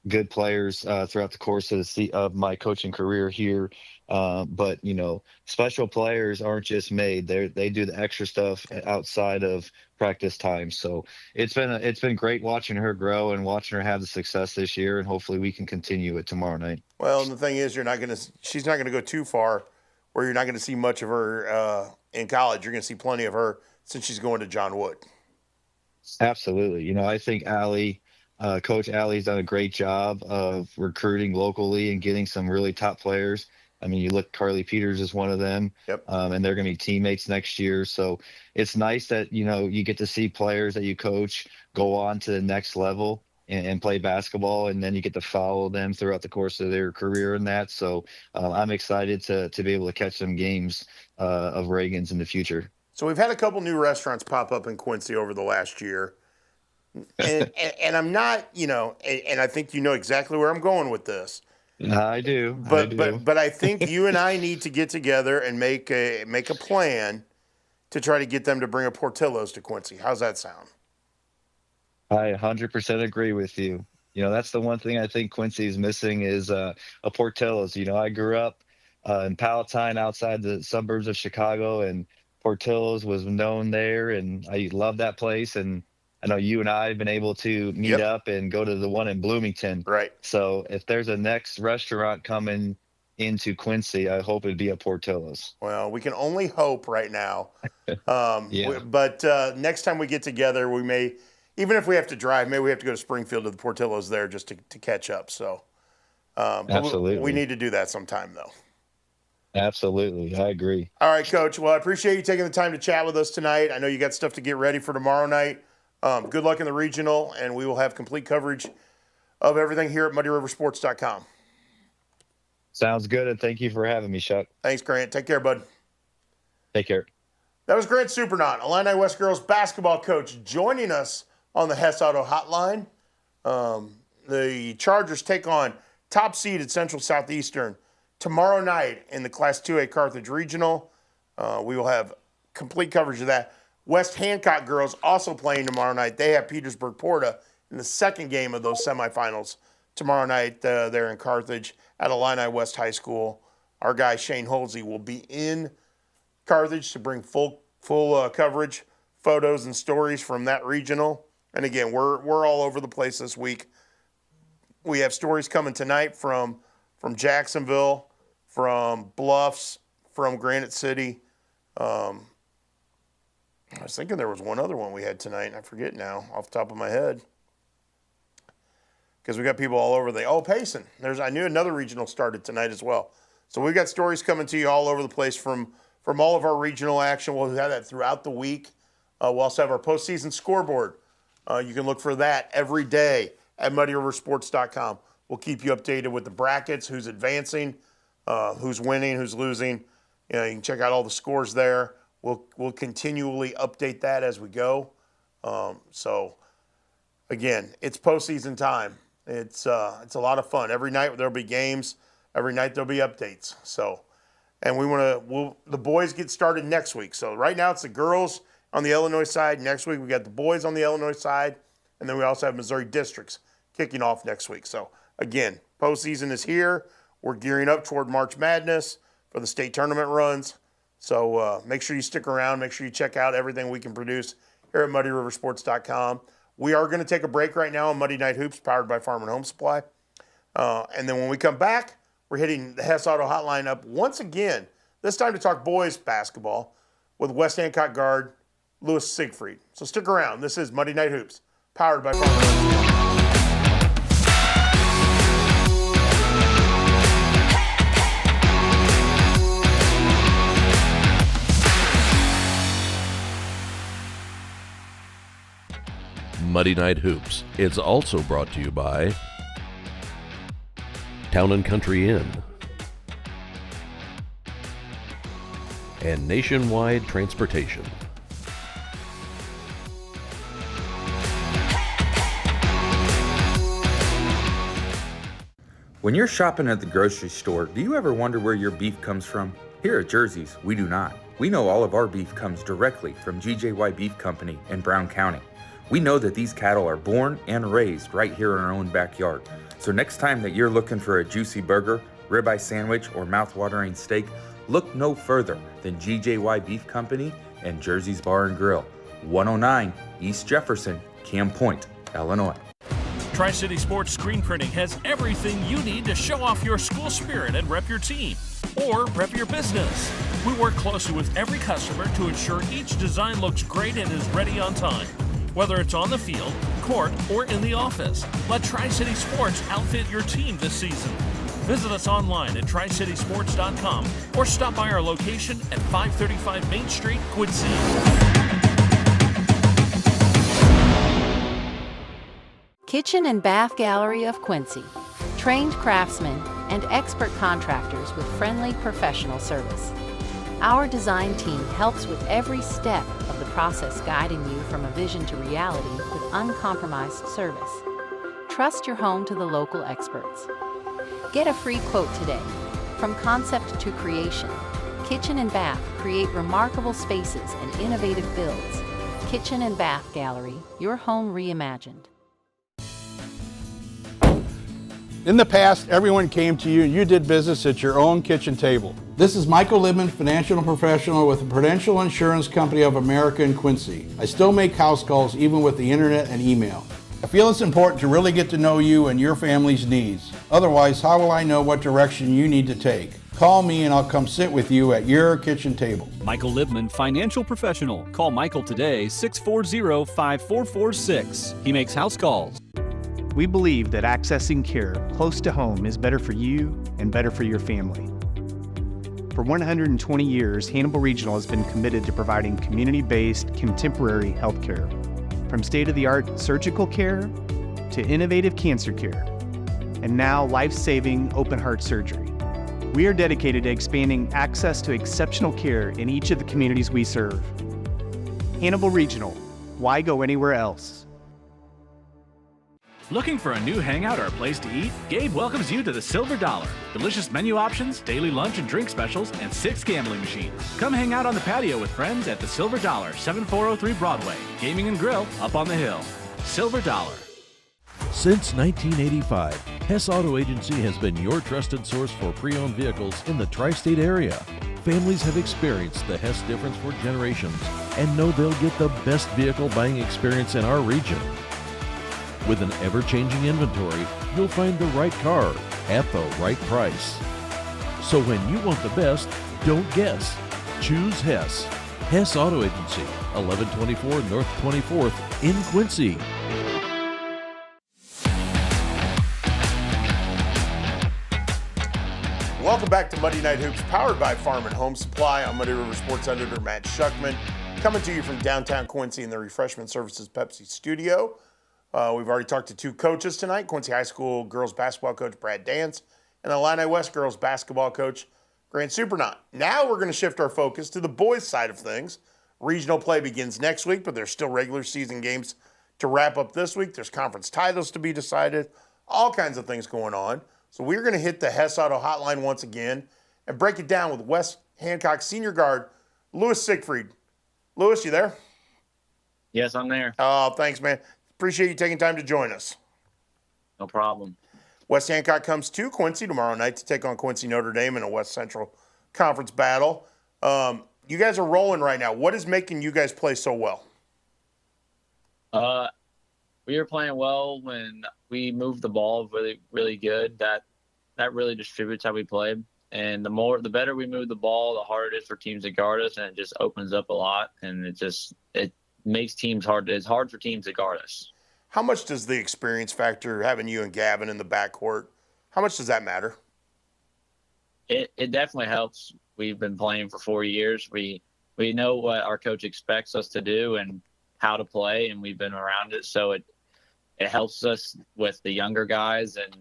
good players throughout the course of my coaching career here. But special players aren't just made. They do the extra stuff outside of practice time. So it's been great watching her grow and watching her have the success this year, and hopefully we can continue it tomorrow night. Well, and the thing is, she's not gonna go too far where you're not gonna see much of her in college. You're gonna see plenty of her since she's going to John Wood. Absolutely. I think Coach Allie's done a great job of recruiting locally and getting some really top players. I mean, you look, Carly Peters is one of them. Yep. And they're going to be teammates next year. So it's nice that, you get to see players that you coach go on to the next level and play basketball. And then you get to follow them throughout the course of their career and that. So I'm excited to be able to catch some games of Reagan's in the future. So we've had a couple new restaurants pop up in Quincy over the last year. And I'm not, and I think you know exactly where I'm going with this. I do. But I think you and I need to get together and make a plan to try to get them to bring a Portillo's to Quincy. How's that sound? I 100% agree with you. That's the one thing I think Quincy is missing is a Portillo's. I grew up in Palatine outside the suburbs of Chicago, and Portillo's was known there, and I love that place. And I know you and I have been able to meet up and go to the one in Bloomington. Right. So if there's a next restaurant coming into Quincy, I hope it'd be a Portillo's. Well, we can only hope right now. Yeah. But next time we get together, we may, even if we have to drive, maybe we have to go to Springfield to the Portillo's there just to catch up. So Absolutely. we need to do that sometime, though. Absolutely. I agree. All right, Coach. Well, I appreciate you taking the time to chat with us tonight. I know you got stuff to get ready for tomorrow night. Good luck in the regional, and we will have complete coverage of everything here at MuddyRiverSports.com. Sounds good, and thank you for having me, Chuck. Thanks, Grant. Take care, bud. Take care. That was Grant Surprenant, Illini West girls basketball coach, joining us on the Hess Auto Hotline. The Chargers take on top-seeded Central Southeastern tomorrow night in the Class 2A Carthage Regional. We will have complete coverage of that. West Hancock girls also playing tomorrow night. They have Petersburg Porta in the second game of those semifinals tomorrow night there in Carthage at Illini West High School. Our guy Shane Holsey will be in Carthage to bring full coverage, photos, and stories from that regional. And again, we're all over the place this week. We have stories coming tonight from Jacksonville, from Bluffs, from Granite City. I was thinking there was one other one we had tonight, and I forget now off the top of my head. Because we got people all over Payson. I knew another regional started tonight as well. So we've got stories coming to you all over the place from all of our regional action. We'll have that throughout the week. We'll also have our postseason scoreboard. You can look for that every day at MuddyRiverSports.com. We'll keep you updated with the brackets, who's advancing, who's winning, who's losing. You can check out all the scores there. We'll continually update that as we go. So, again, it's postseason time. It's a lot of fun. Every night there'll be games. Every night there'll be updates. So, and the boys get started next week. So right now it's the girls on the Illinois side. Next week we got the boys on the Illinois side, and then we also have Missouri districts kicking off next week. So again, postseason is here. We're gearing up toward March Madness for the state tournament runs. So make sure you stick around. Make sure you check out everything we can produce here at MuddyRiverSports.com. We are going to take a break right now on Monday Night Hoops, powered by Farm and Home Supply. And then when we come back, we're hitting the Hess Auto Hotline up once again, this time to talk boys basketball with West Hancock guard Lewis Siegfried. So stick around. This is Monday Night Hoops, powered by Farm and Home Supply. Muddy Night Hoops is also brought to you by Town & Country Inn and Nationwide Transportation. When you're shopping at the grocery store, do you ever wonder where your beef comes from? Here at Jersey's, we do not. We know all of our beef comes directly from GJY Beef Company in Brown County. We know that these cattle are born and raised right here in our own backyard. So next time that you're looking for a juicy burger, ribeye sandwich, or mouth-watering steak, look no further than GJY Beef Company and Jersey's Bar and Grill, 109 East Jefferson, Cam Point, Illinois. Tri-City Sports Screen Printing has everything you need to show off your school spirit and rep your team, or rep your business. We work closely with every customer to ensure each design looks great and is ready on time. Whether it's on the field, court, or in the office, let Tri-City Sports outfit your team this season. Visit us online at tricitysports.com or stop by our location at 535 Main Street, Quincy. Kitchen and Bath Gallery of Quincy. Trained craftsmen and expert contractors with friendly professional service. Our design team helps with every step of the process, guiding you from a vision to reality with uncompromised service. Trust your home to the local experts. Get a free quote today. From concept to creation, Kitchen and Bath create remarkable spaces and innovative builds. Kitchen and Bath Gallery, your home reimagined. In the past, everyone came to you and you did business at your own kitchen table. This is Michael Libman, financial professional with the Prudential Insurance Company of America in Quincy. I still make house calls even with the internet and email. I feel it's important to really get to know you and your family's needs. Otherwise, how will I know what direction you need to take? Call me and I'll come sit with you at your kitchen table. Michael Libman, financial professional. Call Michael today, 640-5446. He makes house calls. We believe that accessing care close to home is better for you and better for your family. For 120 years, Hannibal Regional has been committed to providing community-based, contemporary health care. From state-of-the-art surgical care to innovative cancer care, and now life-saving open-heart surgery. We are dedicated to expanding access to exceptional care in each of the communities we serve. Hannibal Regional, why go anywhere else? Looking for a new hangout or a place to eat? Gabe welcomes you to the Silver Dollar. Delicious menu options, daily lunch and drink specials, and 6 gambling machines. Come hang out on the patio with friends at the Silver Dollar, 7403 Broadway. Gaming and grill up on the hill. Silver Dollar. Since 1985, Hess Auto Agency has been your trusted source for pre-owned vehicles in the tri-state area. Families have experienced the Hess difference for generations and know they'll get the best vehicle buying experience in our region. With an ever-changing inventory, you'll find the right car at the right price. So when you want the best, don't guess. Choose Hess. Hess Auto Agency, 1124 North 24th in Quincy. Welcome back to Monday Night Hoops, powered by Farm and Home Supply. I'm Muddy River Sports editor Matt Schuckman, coming to you from downtown Quincy in the Refreshment Services Pepsi studio. We've already talked to 2 coaches tonight, Quincy High School girls basketball coach Brad Dance and Illini West girls basketball coach Grant Surprenant. Now we're going to shift our focus to the boys' side of things. Regional play begins next week, but there's still regular season games to wrap up this week. There's conference titles to be decided, all kinds of things going on. So we're going to hit the Hess Auto hotline once again and break it down with West Hancock senior guard Lewis Siegfried. Lewis, you there? Yes, I'm there. Oh, thanks, man. Appreciate you taking time to join us. No problem. West Hancock comes to Quincy tomorrow night to take on Quincy Notre Dame in a West Central Conference battle. You guys are rolling right now. What is making you guys play so well? We were playing well when we moved the ball really, really good. That really distributes how we play. And the better we move the ball, the harder it is for teams to guard us, and it just opens up a lot. And it makes teams hard. It's hard for teams to guard us. How much does the experience factor, having you and Gavin in the backcourt, how much does that matter? It definitely helps. We've been playing for 4 years. We know what our coach expects us to do and how to play, and we've been around it. So it helps us with the younger guys and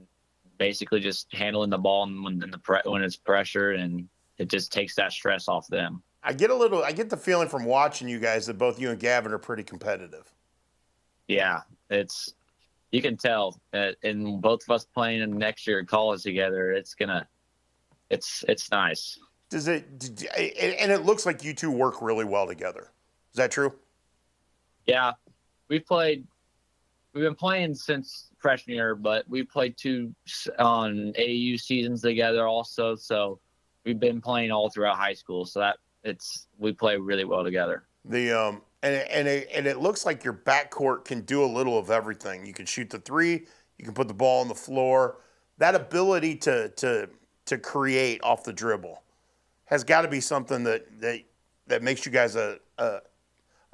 basically just handling the ball when it's pressure, and it just takes that stress off them. I get the feeling from watching you guys that both you and Gavin are pretty competitive. Yeah, you can tell, and both of us playing next year at college together, it's nice. And it looks like you two work really well together. Is that true? Yeah, we've been playing since freshman year, but we played 2 on AAU seasons together also. So we've been playing all throughout high school. So we play really well together. And it looks like your backcourt can do a little of everything. You can shoot the 3, you can put the ball on the floor. That ability to create off the dribble has got to be something that makes you guys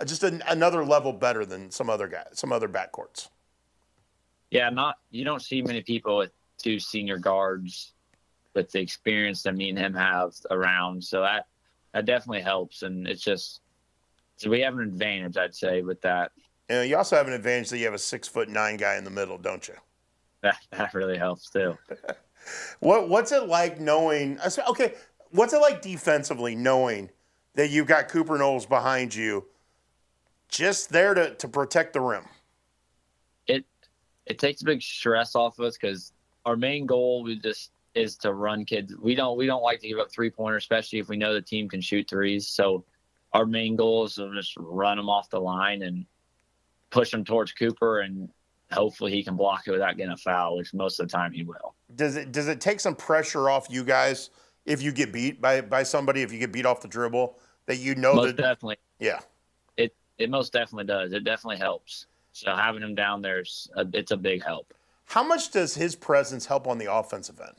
just another level better than some other backcourts. Yeah, you don't see many people with 2 senior guards with the experience that me and him have around. So that definitely helps, and so we have an advantage, I'd say, with that. You also have an advantage that you have a 6'9" guy in the middle, don't you? That really helps too. What's it like knowing? Okay, what's it like defensively knowing that you've got Cooper Knowles behind you, just there to protect the rim? It takes a big stress off of us because our main goal is to run kids. We don't like to give up 3-pointers, especially if we know the team can shoot 3s. So our main goal is to just run them off the line and push them towards Cooper and hopefully he can block it without getting a foul, which most of the time he will. Does it take some pressure off you guys if you get beat by somebody, if you get beat off the dribble, that you know Most definitely. Yeah. It most definitely does. It definitely helps. So having him down there, it's a big help. How much does his presence help on the offensive end?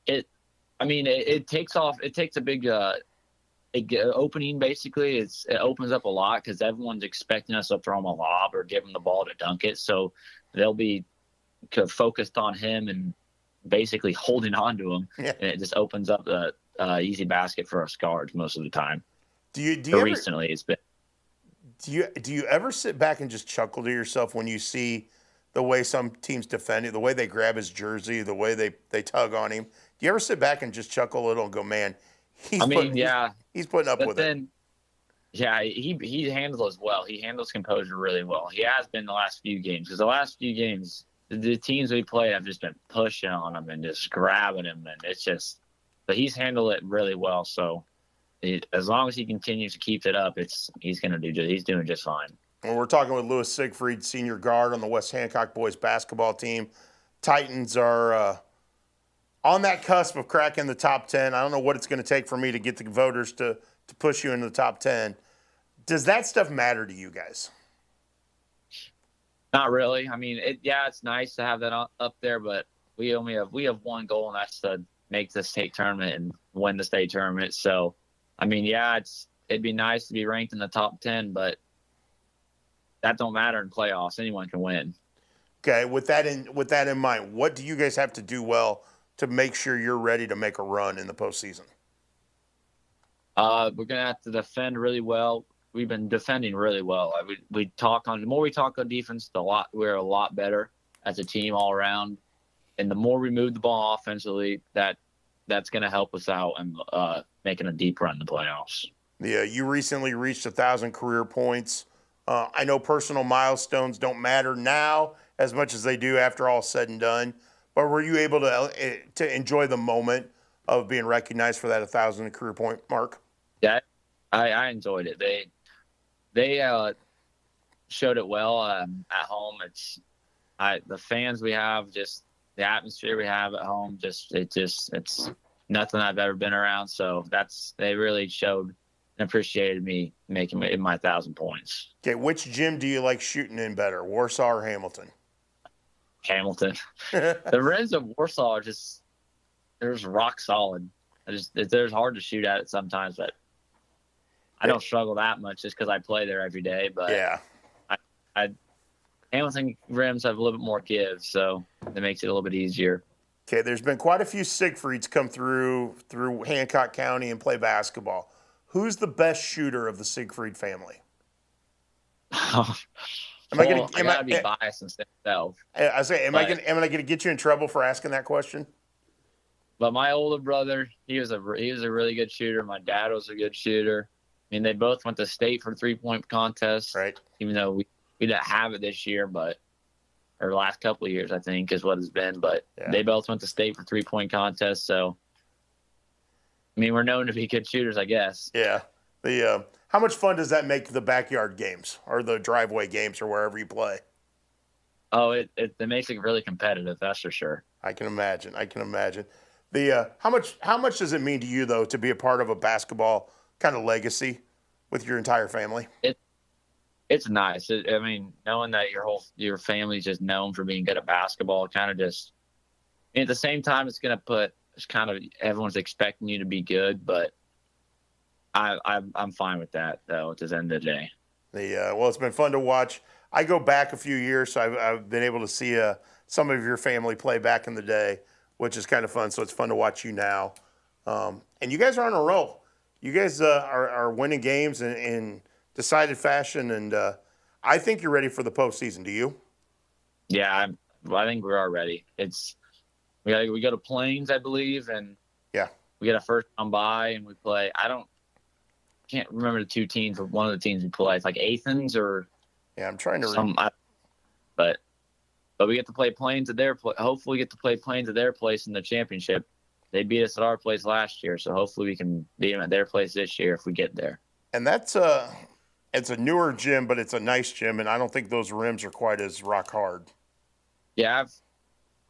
It takes a big opening, basically. It opens up a lot because everyone's expecting us to throw him a lob or give him the ball to dunk it. So they'll be focused on him and basically holding on to him. Yeah. And it just opens up the easy basket for us guards most of the time. Recently it's been. Do you ever sit back and just chuckle to yourself when you see the way some teams defend it, the way they grab his jersey, the way they tug on him? Do you ever sit back and just chuckle a little and go, man, he's putting up with it? Yeah, he handles well. He handles composure really well. He has been the last few games, because the last few games, the teams we played have just been pushing on him and just grabbing him, and it's just. But he's handled it really well. So as long as he continues to keep it up, he's doing just fine. Well, we're talking with Lewis Siegfried, senior guard on the West Hancock boys basketball team. Titans are on that cusp of cracking the top 10. I don't know what it's going to take for me to get the voters to push you into the top 10. Does that stuff matter to you guys? Not really. I mean, it's nice to have that up there, but we have one goal, and that's to make the state tournament and win the state tournament. So, I mean, it'd be nice to be ranked in the top 10, but that don't matter in playoffs. Anyone can win. Okay, with that in mind, what do you guys have to do well to make sure you're ready to make a run in the postseason? We're gonna have to defend really well. We've been defending really well. The more we talk on defense, we're a lot better as a team all around. And the more we move the ball offensively, that's going to help us out and making a deep run in the playoffs. Yeah, you recently reached 1,000 career points. I know personal milestones don't matter now as much as they do after all said and done. But were you able to enjoy the moment of being recognized for that 1,000 career point mark? Yeah, I enjoyed it. They showed it well at home. The fans we have, just the atmosphere we have at home, it's nothing I've ever been around. So they really showed and appreciated me making it my 1,000 points. Okay, which gym do you like shooting in better, Warsaw or Hamilton? Hamilton. The rims of Warsaw are they're just rock solid. They're hard to shoot at it sometimes, but I don't struggle that much just because I play there every day. But yeah, Hamilton rims have a little bit more give, so it makes it a little bit easier. Okay, there's been quite a few Siegfrieds come through Hancock County and play basketball. Who's the best shooter of the Siegfried family? I gotta be biased and say myself. Am I gonna get you in trouble for asking that question? But my older brother, he was a really good shooter. My dad was a good shooter. I mean, they both went to state for 3-point contests. Right. Even though we didn't have it this year, or the last couple of years, I think, is what it's been. But They both went to state for 3-point contests. So, I mean, we're known to be good shooters, I guess. Yeah. How much fun does that make the backyard games or the driveway games or wherever you play? Oh, it makes it really competitive. That's for sure. I can imagine. How much does it mean to you though to be a part of a basketball kind of legacy with your entire family? It's nice. I mean, knowing that your family's just known for being good at basketball, kind of just. And at the same time, it's kind of everyone's expecting you to be good, but I'm fine with that though. At the end of the day. Well, it's been fun to watch. I go back a few years, so I've been able to see some of your family play back in the day, which is kind of fun. So it's fun to watch you now. And you guys are on a roll. You guys are winning games in decided fashion, and I think you're ready for the postseason. Do you? Yeah, I think we are ready. We go to Plains, I believe, and we get a first round bye, and we play. Can't remember the two teams, but one of the teams we play. It's like Athens or. Yeah, I'm trying to remember. But we get to play Plains at their place. Hopefully, we get to play Plains at their place in the championship. They beat us at our place last year, so hopefully we can beat them at their place this year if we get there. And that's It's a newer gym, but it's a nice gym, and I don't think those rims are quite as rock hard. Yeah,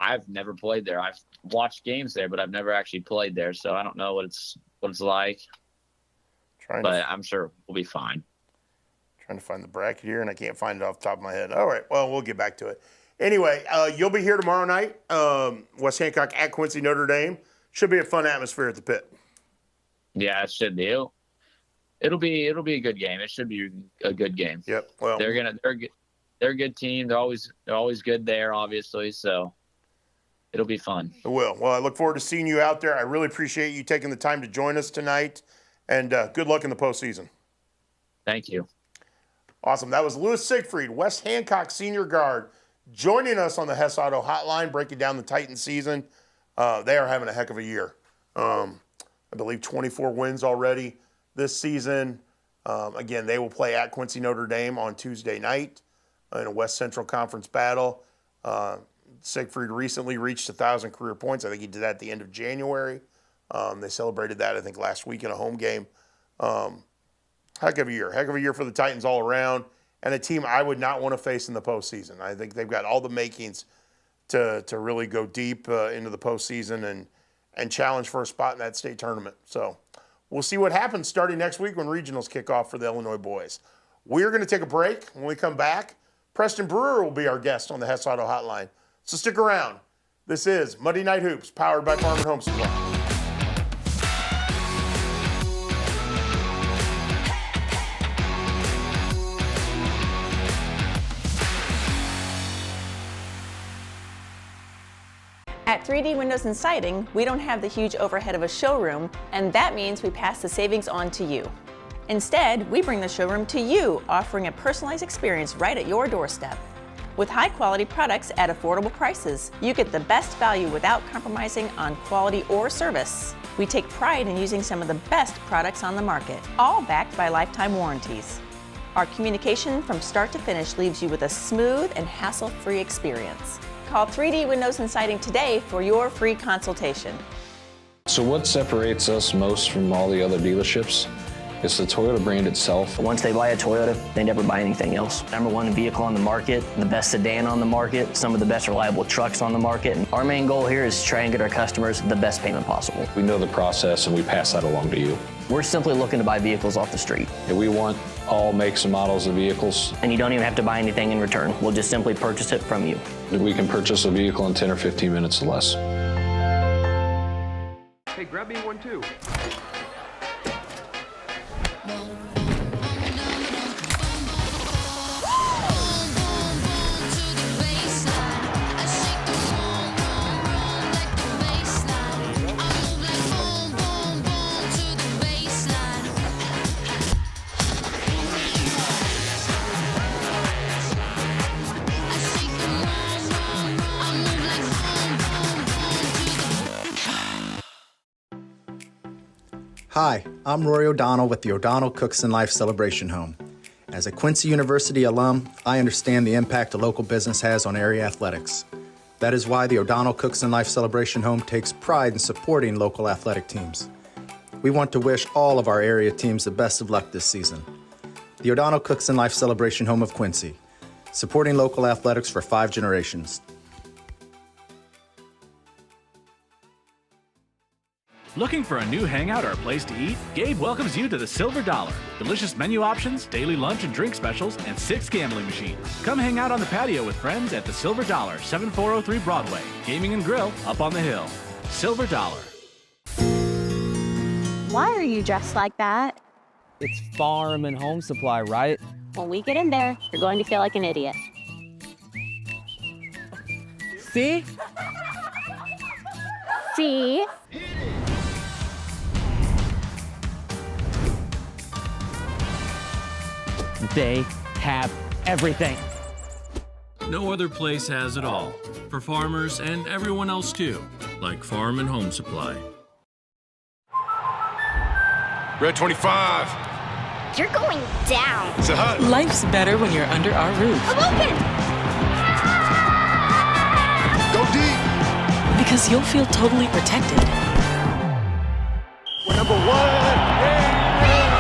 I've never played there. I've watched games there, but I've never actually played there, so I don't know what it's like. But I'm sure we'll be fine. Trying to find the bracket here, and I can't find it off the top of my head. All right, well, we'll get back to it. Anyway, you'll be here tomorrow night. West Hancock at Quincy Notre Dame. Should be a fun atmosphere at the pit. Yeah, it should be. It'll be a good game. It should be a good game. Yep. Well, they're a good team. They're always good there, obviously. So it'll be fun. It will. Well, I look forward to seeing you out there. I really appreciate you taking the time to join us tonight, and good luck in the postseason. Thank you. Awesome. That was Lewis Siegfried, West Hancock senior guard, joining us on the Hess Auto Hotline, breaking down the Titans season. They are having a heck of a year. I believe 24 wins already this season. Again, they will play at Quincy Notre Dame on Tuesday night in a West Central Conference battle. Siegfried recently reached 1,000 career points. I think he did that at the end of January. They celebrated that, I think, last week in a home game. Heck of a year for the Titans all around, and a team I would not want to face in the postseason. I think they've got all the makings to really go deep into the postseason and challenge for a spot in that state tournament. So we'll see what happens starting next week when regionals kick off for the Illinois boys. We're going to take a break. When we come back, Preston Brewer will be our guest on the Hess Auto Hotline. So stick around. This is Monday Night Hoops, powered by Farm and Home Supply. At 3D Windows and Siding, we don't have the huge overhead of a showroom, and that means we pass the savings on to you. Instead, we bring the showroom to you, offering a personalized experience right at your doorstep. With high-quality products at affordable prices, you get the best value without compromising on quality or service. We take pride in using some of the best products on the market, all backed by lifetime warranties. Our communication from start to finish leaves you with a smooth and hassle-free experience. Call 3D Windows and Siding today for your free consultation. So what separates us most from all the other dealerships? It's the Toyota brand itself. Once they buy a Toyota, they never buy anything else. #1 vehicle on the market, the best sedan on the market, some of the best reliable trucks on the market. And our main goal here is to try and get our customers the best payment possible. We know the process and we pass that along to you. We're simply looking to buy vehicles off the street. And we want all makes and models of vehicles. And you don't even have to buy anything in return. We'll just simply purchase it from you. We can purchase a vehicle in 10 or 15 minutes or less. Hey, grab me one too. Hi, I'm Rory O'Donnell with the O'Donnell Cooks and Life Celebration Home. As a Quincy University alum, I understand the impact a local business has on area athletics. That is why the O'Donnell Cooks and Life Celebration Home takes pride in supporting local athletic teams. We want to wish all of our area teams the best of luck this season. The O'Donnell Cooks and Life Celebration Home of Quincy, supporting local athletics for 5 generations. Looking for a new hangout or a place to eat? Gabe welcomes you to the Silver Dollar. Delicious menu options, daily lunch and drink specials, and 6 gambling machines. Come hang out on the patio with friends at the Silver Dollar, 7403 Broadway. Gaming and grill up on the hill. Silver Dollar. Why are you dressed like that? It's Farm and Home Supply, right? When we get in there, you're going to feel like an idiot. See? See? They have everything. No other place has it all. For farmers and everyone else too. Like Farm and Home Supply. Red 25. You're going down. Say hi. Life's better when you're under our roof. Awoken! Go deep. Because you'll feel totally protected. We're #1.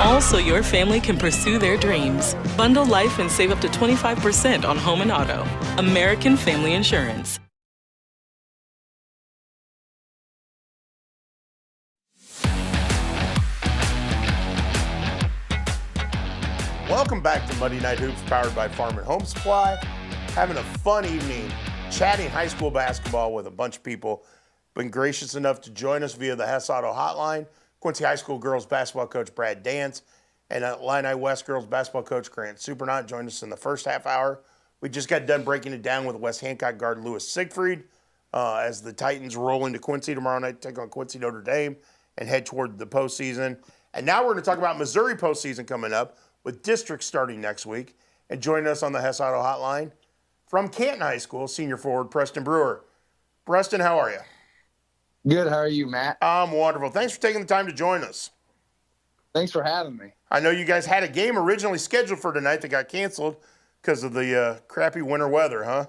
All so your family can pursue their dreams. Bundle life and save up to 25% on home and auto. American Family Insurance. Welcome back to Monday Night Hoops, powered by Farm and Home Supply. Having a fun evening, chatting high school basketball with a bunch of people. Been gracious enough to join us via the Hess Auto Hotline. Quincy High School girls basketball coach Brad Dance and Illini West girls basketball coach Grant Surprenant joined us in the first half hour. We just got done breaking it down with West Hancock guard Lewis Siegfried as the Titans roll into Quincy tomorrow night, take on Quincy Notre Dame, and head toward the postseason. And now we're going to talk about Missouri postseason coming up, with districts starting next week. And joining us on the Hess Auto Hotline from Canton High School, senior forward Preston Brewer. Preston, how are you? Good. How are you, Matt? I'm wonderful. Thanks for taking the time to join us. Thanks for having me. I know you guys had a game originally scheduled for tonight that got canceled because of the crappy winter weather, huh?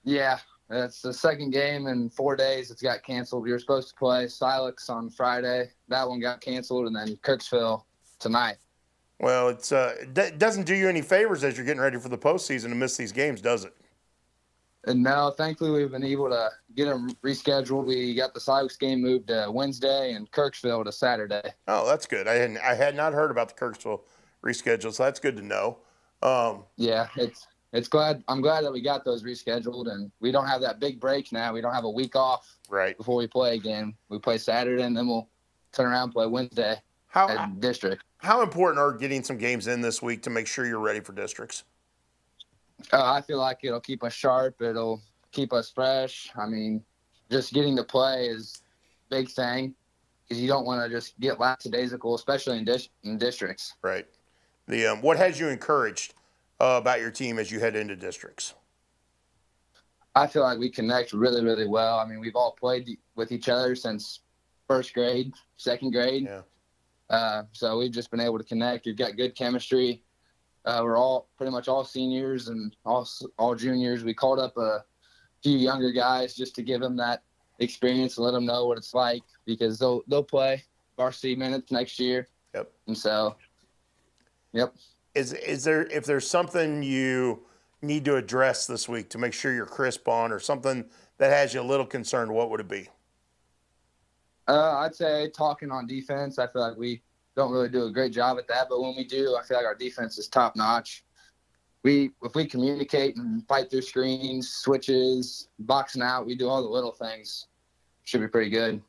Yeah, it's the second game in 4 days. It's got canceled. We were supposed to play Silex on Friday. That one got canceled, and then Kirksville tonight. Well, it doesn't do you any favors as you're getting ready for the postseason to miss these games, does it? And no, thankfully we've been able to get them rescheduled. We got the Silex game moved to Wednesday and Kirksville to Saturday. Oh, that's good. I had not heard about the Kirksville reschedule, so that's good to know. Yeah, it's glad. I'm glad that we got those rescheduled, and we don't have that big break now. We don't have a week off before we play again. We play Saturday, and then we'll turn around and play Wednesday at district. How important are getting some games in this week to make sure you're ready for districts? I feel like it'll keep us sharp. It'll keep us fresh. I mean, just getting to play is a big thing because you don't want to just get lackadaisical, especially in districts. Right. What has you encouraged about your team as you head into districts? I feel like we connect really, really well. I mean, we've all played with each other since first grade, second grade. Yeah. So we've just been able to connect. We've got good chemistry. We're all pretty much all seniors and all juniors. We called up a few younger guys just to give them that experience and let them know what it's like because they'll play varsity minutes next year. Yep. And so, yep. Is there, if there's something you need to address this week to make sure you're crisp on, or something that has you a little concerned, what would it be? I'd say talking on defense. I feel like we don't really do a great job at that, but when we do, I feel like our defense is top notch. If we communicate and fight through screens, switches, boxing out, we do all the little things. Should be pretty good.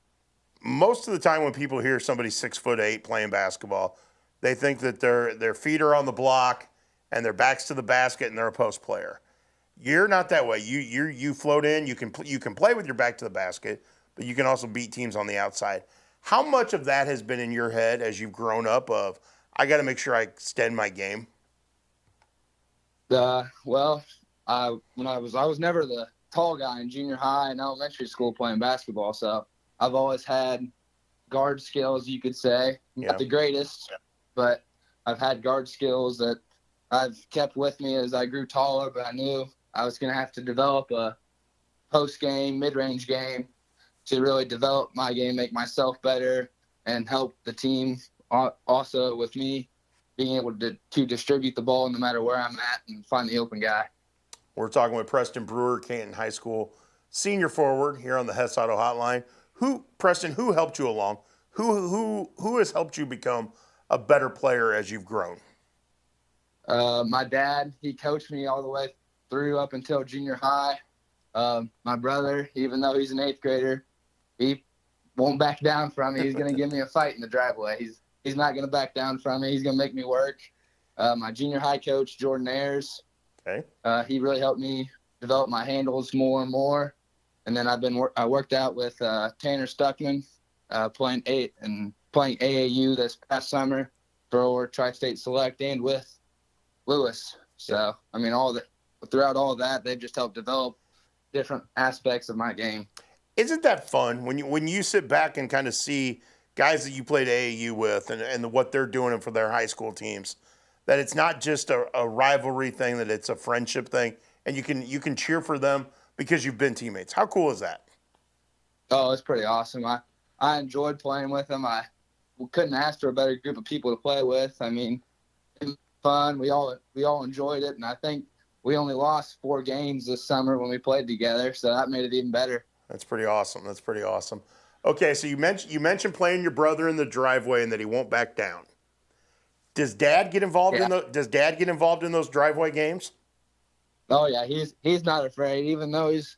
Most of the time when people hear somebody 6'8" playing basketball, they think that their feet are on the block and their back's to the basket and they're a post player. You're not that way. You float in. You can play with your back to the basket, but you can also beat teams on the outside. How much of that has been in your head as you've grown up of, I got to make sure I extend my game? Well, I was never the tall guy in junior high and elementary school playing basketball, so I've always had guard skills, you could say. Not the greatest, but I've had guard skills that I've kept with me as I grew taller, but I knew I was going to have to develop a post-game, mid-range game to really develop my game, make myself better, and help the team also with me being able to distribute the ball no matter where I'm at and find the open guy. We're talking with Preston Brewer, Canton High School senior forward here on the Hess Auto Hotline. Preston, who helped you along? Who has helped you become a better player as you've grown? My dad, he coached me all the way through up until junior high. My brother, even though he's an 8th grader, he won't back down from me. He's going to give me a fight in the driveway. He's not going to back down from me. He's going to make me work. My junior high coach, Jordan Ayers, he really helped me develop my handles more and more. And then I worked out with Tanner Stuckman, playing AAU this past summer for Tri-State Select and with Lewis. So, I mean, throughout all that, they've just helped develop different aspects of my game. Isn't that fun when you sit back and kind of see guys that you played AAU with and what they're doing for their high school teams, that it's not just a rivalry thing, that it's a friendship thing, and you can cheer for them because you've been teammates. How cool is that? Oh, it's pretty awesome. I enjoyed playing with them. we couldn't ask for a better group of people to play with. I mean, it was fun. We all enjoyed it, and I think we only lost 4 games this summer when we played together, so that made it even better. That's pretty awesome. That's pretty awesome. Okay, so you mentioned playing your brother in the driveway and that he won't back down. Does Dad get involved Does Dad get involved in those driveway games? Oh yeah, he's not afraid, even though he's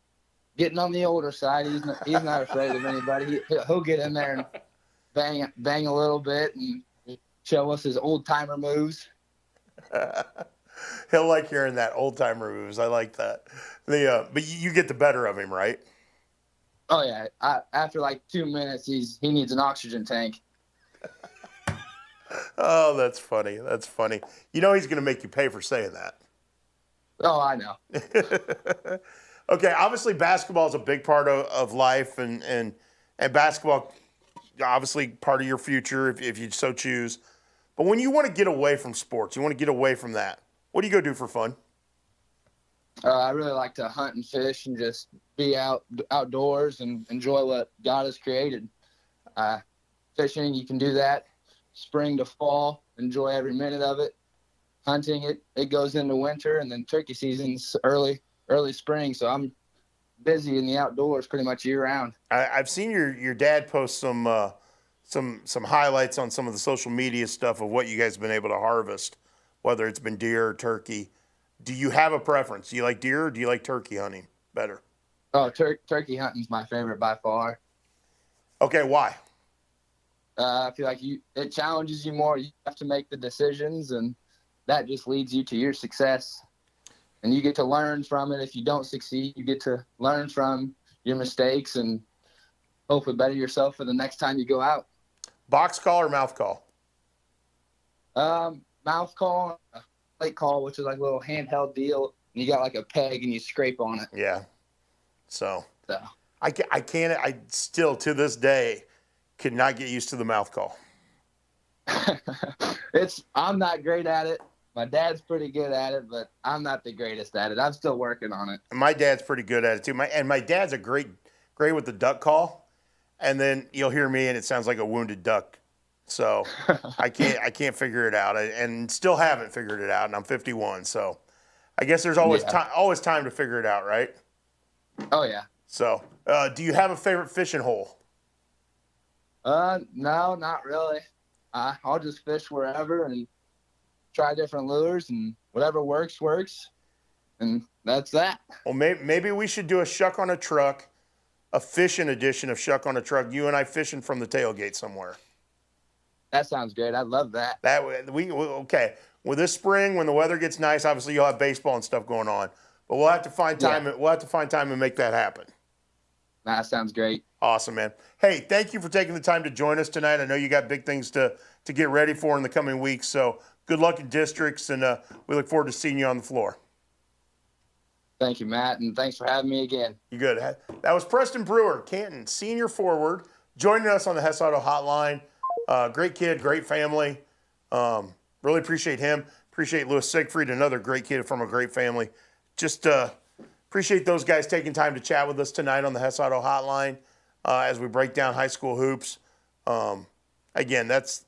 getting on the older side. He's not afraid of anybody. He'll get in there and bang a little bit and show us his old timer moves. He'll like hearing that old timer moves. I like that. But you get the better of him, right? Oh yeah. After like 2 minutes, he needs an oxygen tank. Oh, that's funny. That's funny. You know he's going to make you pay for saying that. Oh, I know. Okay, obviously basketball is a big part of life, and basketball, obviously part of your future if you so choose. But when you want to get away from sports, you want to get away from that, what do you go do for fun? I really like to hunt and fish and just be outdoors and enjoy what God has created. Fishing, you can do that spring to fall, enjoy every minute of it. Hunting, it goes into winter, and then turkey season's early spring, so I'm busy in the outdoors pretty much year round. I've seen your dad post some highlights on some of the social media stuff of what you guys have been able to harvest, whether it's been deer or turkey. Do you have a preference? Do you like deer or do you like turkey hunting better? Oh, turkey hunting's my favorite by far. Okay, why? I feel like it challenges you more. You have to make the decisions, and that just leads you to your success. And you get to learn from it. If you don't succeed, you get to learn from your mistakes and hopefully better yourself for the next time you go out. Box call or mouth call? Mouth call, plate call, which is like a little handheld deal. And you got like a peg and you scrape on it. Yeah. So. I still to this day could not get used to the mouth call. I'm not great at it. My dad's pretty good at it, but I'm not the greatest at it. I'm still working on it. My dad's pretty good at it too. My dad's a great with the duck call, and then you'll hear me and it sounds like a wounded duck. So I can't figure it out, and still haven't figured it out. And I'm 51, so I guess there's always time to figure it out, right? Oh yeah. So do you have a favorite fishing hole? No, not really. I'll just fish wherever and try different lures, and whatever works. And that's that. Well, maybe we should do a Shuck on a Truck, a fishing edition of Shuck on a Truck. You and I fishing from the tailgate somewhere. That sounds great. I love that. Okay. Well, this spring when the weather gets nice, obviously you'll have baseball and stuff going on, but we'll have to find time. We'll have to find time and make that happen. That sounds great. Awesome, man. Hey, thank you for taking the time to join us tonight. I know you got big things to get ready for in the coming weeks, so good luck in districts, and we look forward to seeing you on the floor. Thank you, Matt, and thanks for having me again. You good. That was Preston Brewer, Canton senior forward, joining us on the Hess Auto Hotline. Great kid, great family. Really appreciate him. Appreciate Lewis Siegfried, another great kid from a great family. Just appreciate those guys taking time to chat with us tonight on the Hess Auto Hotline as we break down high school hoops. Again, it's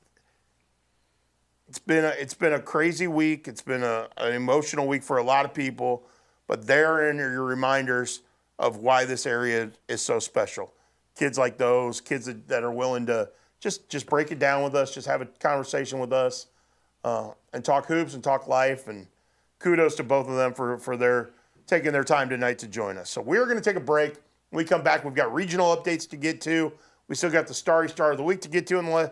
been a crazy week. It's been an emotional week for a lot of people, but therein are your reminders of why this area is so special. Kids like those, kids that are willing to just break it down with us, just have a conversation with us, and talk hoops and talk life. And kudos to both of them for their taking their time tonight to join us. So we're going to take a break. When we come back, we've got regional updates to get to. We still got the Starry Star of the Week to get to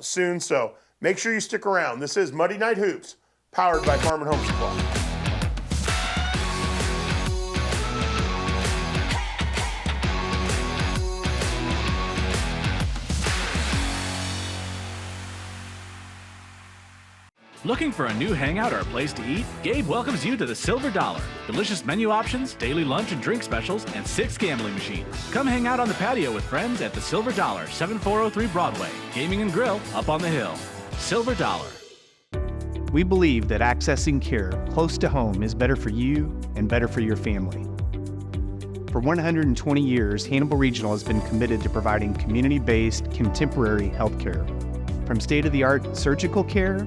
soon. So make sure you stick around. This is Muddy Night Hoops, powered by Farm and Home Supply. Looking for a new hangout or a place to eat? Gabe welcomes you to the Silver Dollar. Delicious menu options, daily lunch and drink specials, and 6 gambling machines. Come hang out on the patio with friends at the Silver Dollar, 7403 Broadway. Gaming and grill up on the hill. Silver Dollar. We believe that accessing care close to home is better for you and better for your family. For 120 years, Hannibal Regional has been committed to providing community-based, contemporary health care. From state-of-the-art surgical care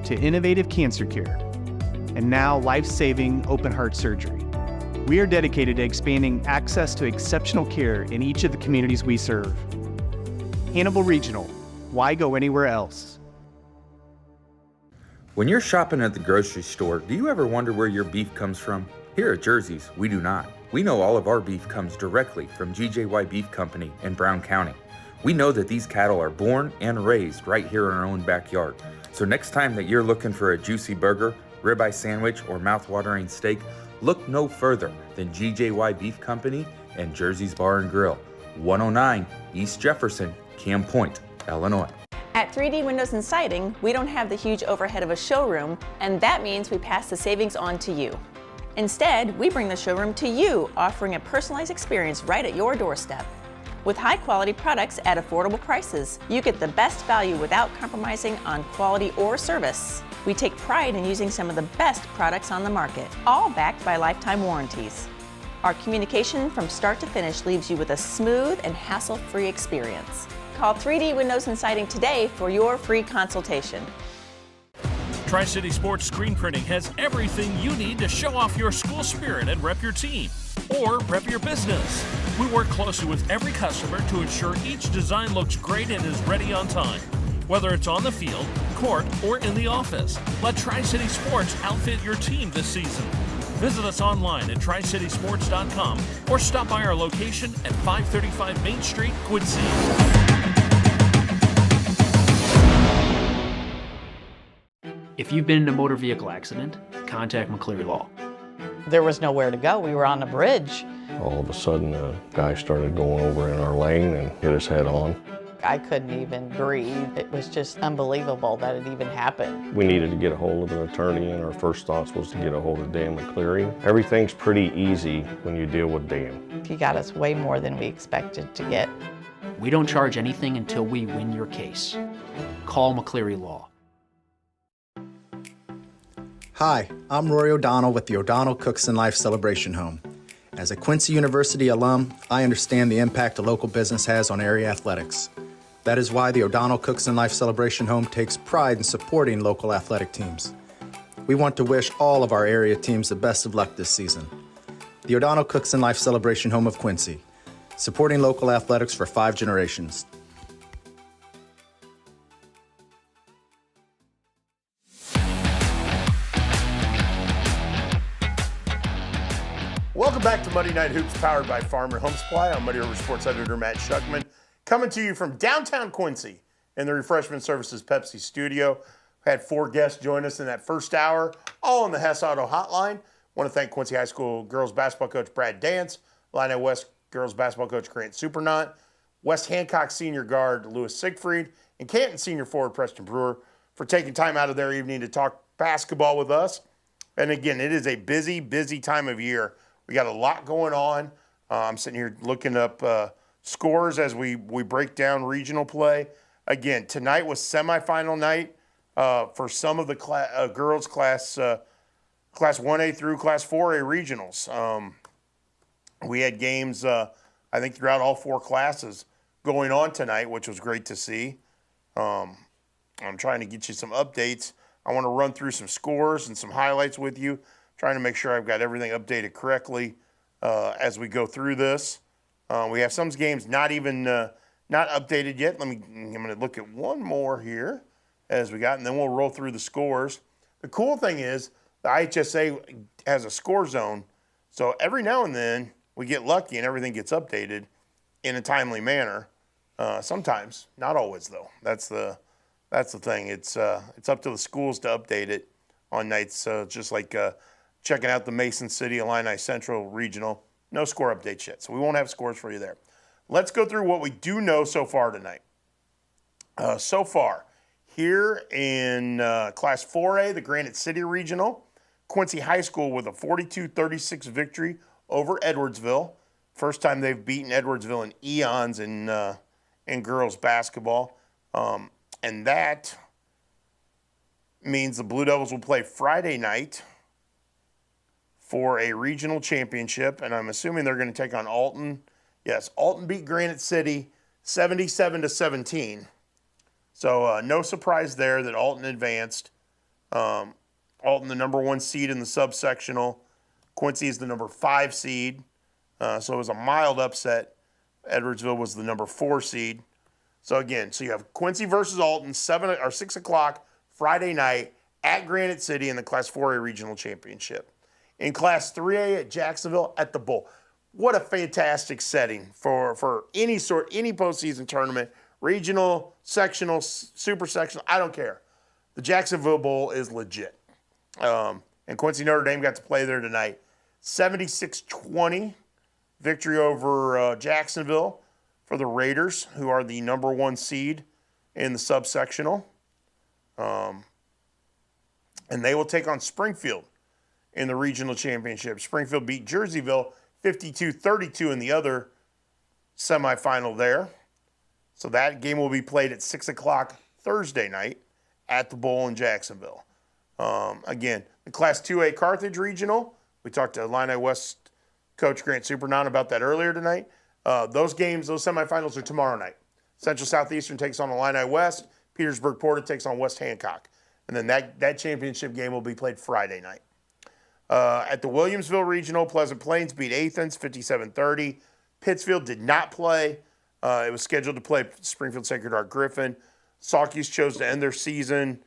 to innovative cancer care, and now life-saving open-heart surgery. We are dedicated to expanding access to exceptional care in each of the communities we serve. Hannibal Regional, why go anywhere else? When you're shopping at the grocery store, do you ever wonder where your beef comes from? Here at Jersey's, we do not. We know all of our beef comes directly from GJY Beef Company in Brown County. We know that these cattle are born and raised right here in our own backyard. So next time that you're looking for a juicy burger, ribeye sandwich, or mouth-watering steak, look no further than GJY Beef Company and Jersey's Bar and Grill, 109 East Jefferson, Camp Point, Illinois. At 3D Windows and Siding, we don't have the huge overhead of a showroom, and that means we pass the savings on to you. Instead, we bring the showroom to you, offering a personalized experience right at your doorstep. With high-quality products at affordable prices, you get the best value without compromising on quality or service. We take pride in using some of the best products on the market, all backed by lifetime warranties. Our communication from start to finish leaves you with a smooth and hassle-free experience. Call 3D Windows and Siding today for your free consultation. Tri-City Sports Screen Printing has everything you need to show off your school spirit and rep your team, or rep your business. We work closely with every customer to ensure each design looks great and is ready on time. Whether it's on the field, court, or in the office, let Tri-City Sports outfit your team this season. Visit us online at tricitysports.com or stop by our location at 535 Main Street, Quincy. If you've been in a motor vehicle accident, contact McCleary Law. There was nowhere to go. We were on the bridge. All of a sudden, a guy started going over in our lane and hit us head on. I couldn't even breathe. It was just unbelievable that it even happened. We needed to get a hold of an attorney, and our first thoughts was to get a hold of Dan McCleary. Everything's pretty easy when you deal with Dan. He got us way more than we expected to get. We don't charge anything until we win your case. Call McCleary Law. Hi, I'm Rory O'Donnell with the O'Donnell Cooks and Life Celebration Home. As a Quincy University alum, I understand the impact a local business has on area athletics. That is why the O'Donnell Cooks and Life Celebration Home takes pride in supporting local athletic teams. We want to wish all of our area teams the best of luck this season. The O'Donnell Cooks and Life Celebration Home of Quincy, supporting local athletics for 5 generations. Welcome back to Monday Night Hoops, powered by Farm and Home Supply. I'm Muddy River Sports editor Matt Shuckman, coming to you from downtown Quincy in the Refreshment Services Pepsi studio. We had 4 guests join us in that first hour, all on the Hess Auto Hotline. Want to thank Quincy High School girls basketball coach Brad Dance, Illini West girls basketball coach Grant Surprenant, West Hancock senior guard Lewis Siegfried, and Canton senior forward Preston Brewer for taking time out of their evening to talk basketball with us. And again, it is a busy, busy time of year. We got a lot going on. I'm sitting here looking up scores as we break down regional play. Again, tonight was semifinal night for some of the girls class 1A through class 4A regionals. We had games, I think, throughout all 4 classes going on tonight, which was great to see. I'm trying to get you some updates. I want to run through some scores and some highlights with you, trying to make sure I've got everything updated correctly as we go through this. We have some games not updated yet. I'm going to look at one more here as we got, and then we'll roll through the scores. The cool thing is the IHSA has a score zone, so every now and then we get lucky and everything gets updated in a timely manner. Sometimes, not always though. That's the thing. It's up to the schools to update it on nights, just like checking out the Mason City Illini Central Regional. No score updates yet, so we won't have scores for you there. Let's go through what we do know so far tonight. So far, here in Class 4A, the Granite City Regional, Quincy High School with a 42-36 victory over Edwardsville. First time they've beaten Edwardsville in eons in girls basketball. And that means the Blue Devils will play Friday night for a regional championship, and I'm assuming they're going to take on Alton. Yes, Alton beat Granite City 77-17. So no surprise there that Alton advanced. Alton, the number 1 seed in the subsectional. Quincy is the number 5 seed. So it was a mild upset. Edwardsville was the number 4 seed. So again, so you have Quincy versus Alton, 6 o'clock Friday night at Granite City in the Class 4A Regional Championship. In Class 3A at Jacksonville at the Bowl. What a fantastic setting for any postseason tournament, regional, sectional, super sectional, I don't care. The Jacksonville Bowl is legit. And Quincy Notre Dame got to play there tonight. 76-20 victory over Jacksonville for the Raiders, who are the number 1 seed in the subsectional. And they will take on Springfield in the regional championship. Springfield beat Jerseyville 52-32 in the other semifinal there. So that game will be played at 6 o'clock Thursday night at the Bowl in Jacksonville. Again, the Class 2A Carthage Regional, we talked to Illini West coach Grant Surprenant about that earlier tonight. Those semifinals are tomorrow night. Central Southeastern takes on Illini West. Petersburg Porter takes on West Hancock. And then that championship game will be played Friday night. At the Williamsville Regional, Pleasant Plains beat Athens 57-30. Pittsfield did not play. It was scheduled to play Springfield Sacred Heart Griffin. Saukeys chose to end their season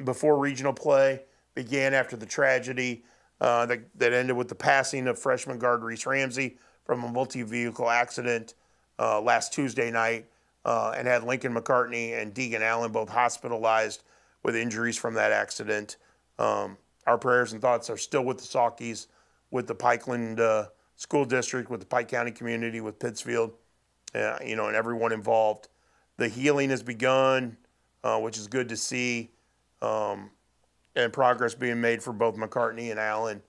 before regional play began after the tragedy that ended with the passing of freshman guard Reese Ramsey from a multi-vehicle accident last Tuesday night and had Lincoln McCartney and Deegan Allen both hospitalized with injuries from that accident. Our prayers and thoughts are still with the Saukeys, with the Pikeland School District, with the Pike County community, with Pittsfield, and everyone involved. The healing has begun, which is good to see, and progress being made for both McCartney and Allen.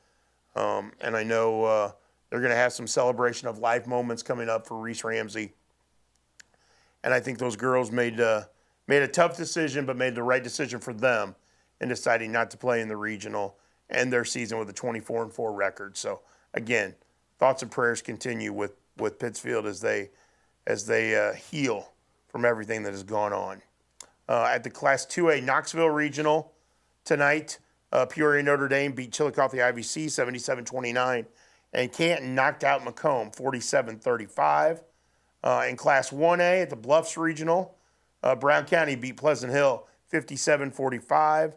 And I know they're going to have some celebration of life moments coming up for Reese Ramsey. And I think those girls made a tough decision, but made the right decision for them in deciding not to play in the regional and their season with a 24-4 record. So again, thoughts and prayers continue with Pittsfield as they heal from everything that has gone on. At the Class 2A Knoxville Regional tonight, Peoria Notre Dame beat Chillicothe IVC 77-29, and Canton knocked out Macomb 47-35. In Class 1A at the Bluffs Regional, Brown County beat Pleasant Hill 57-45.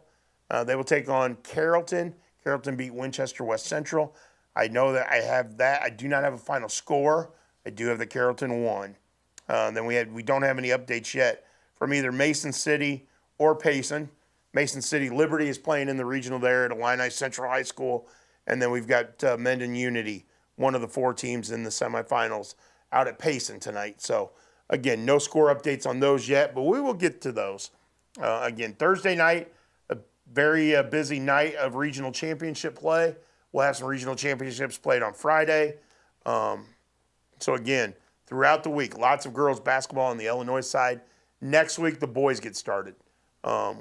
They will take on Carrollton. Carrollton beat Winchester West Central. I know that I have that. I do not have a final score. I do have the Carrollton won. Then we don't have any updates yet from either Mason City or Payson. Mason City Liberty is playing in the regional there at Illini Central High School. And then we've got Mendon Unity, one of the 4 teams in the semifinals, out at Payson tonight. So, again, no score updates on those yet, but we will get to those. Again, Thursday night, a very busy night of regional championship play. We'll have some regional championships played on Friday. So, again, throughout the week, lots of girls basketball on the Illinois side. Next week, the boys get started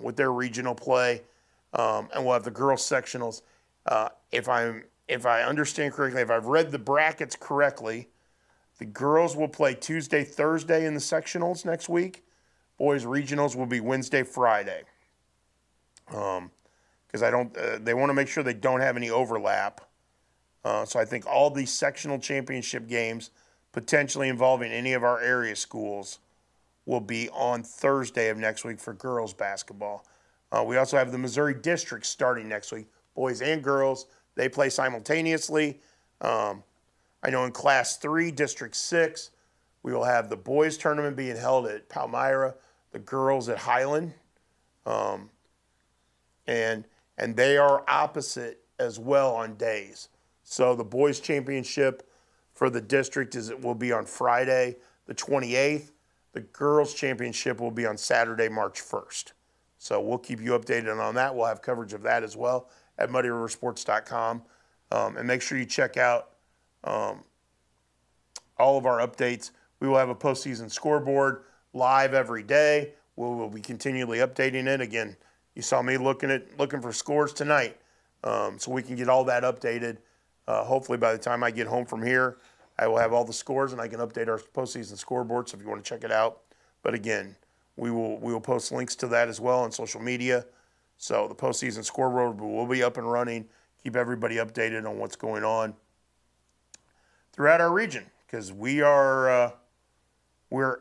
with their regional play, and we'll have the girls sectionals. If I understand correctly, if I've read the brackets correctly, the girls will play Tuesday, Thursday in the sectionals next week. Boys regionals will be Wednesday, Friday. Because they want to make sure they don't have any overlap. So I think all these sectional championship games, potentially involving any of our area schools, will be on Thursday of next week for girls basketball. We also have the Missouri District starting next week, boys and girls. They play simultaneously. I know in Class 3, District 6, we will have the boys tournament being held at Palmyra, the girls at Highland. And they are opposite as well on days. So the boys championship for the district will be on Friday, the 28th. The girls championship will be on Saturday, March 1st. So we'll keep you updated on that. We'll have coverage of that as well at muddyriversports.com. And make sure you check out all of our updates. We will have a postseason scoreboard live every day. We'll be continually updating it. Again, you saw me looking for scores tonight, so we can get all that updated. Hopefully by the time I get home from here, I will have all the scores and I can update our postseason scoreboard, so if you want to check it out. But again, We will post links to that as well on social media. So the postseason scoreboard will be up and running. Keep everybody updated on what's going on throughout our region, because we're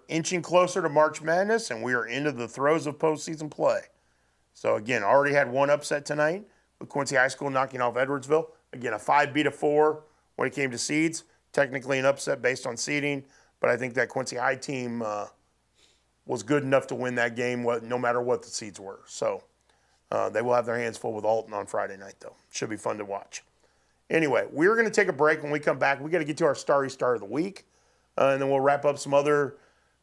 inching closer to March Madness, and we are into the throes of postseason play. So again, already had one upset tonight with Quincy High School knocking off Edwardsville. Again, a 5 beat a 4 when it came to seeds. Technically an upset based on seeding, but I think that Quincy High team was good enough to win that game no matter what the seeds were. So they will have their hands full with Alton on Friday night, though. Should be fun to watch. Anyway, we're going to take a break. When we come back, we got to get to our Starry Star of the Week, and then we'll wrap up some other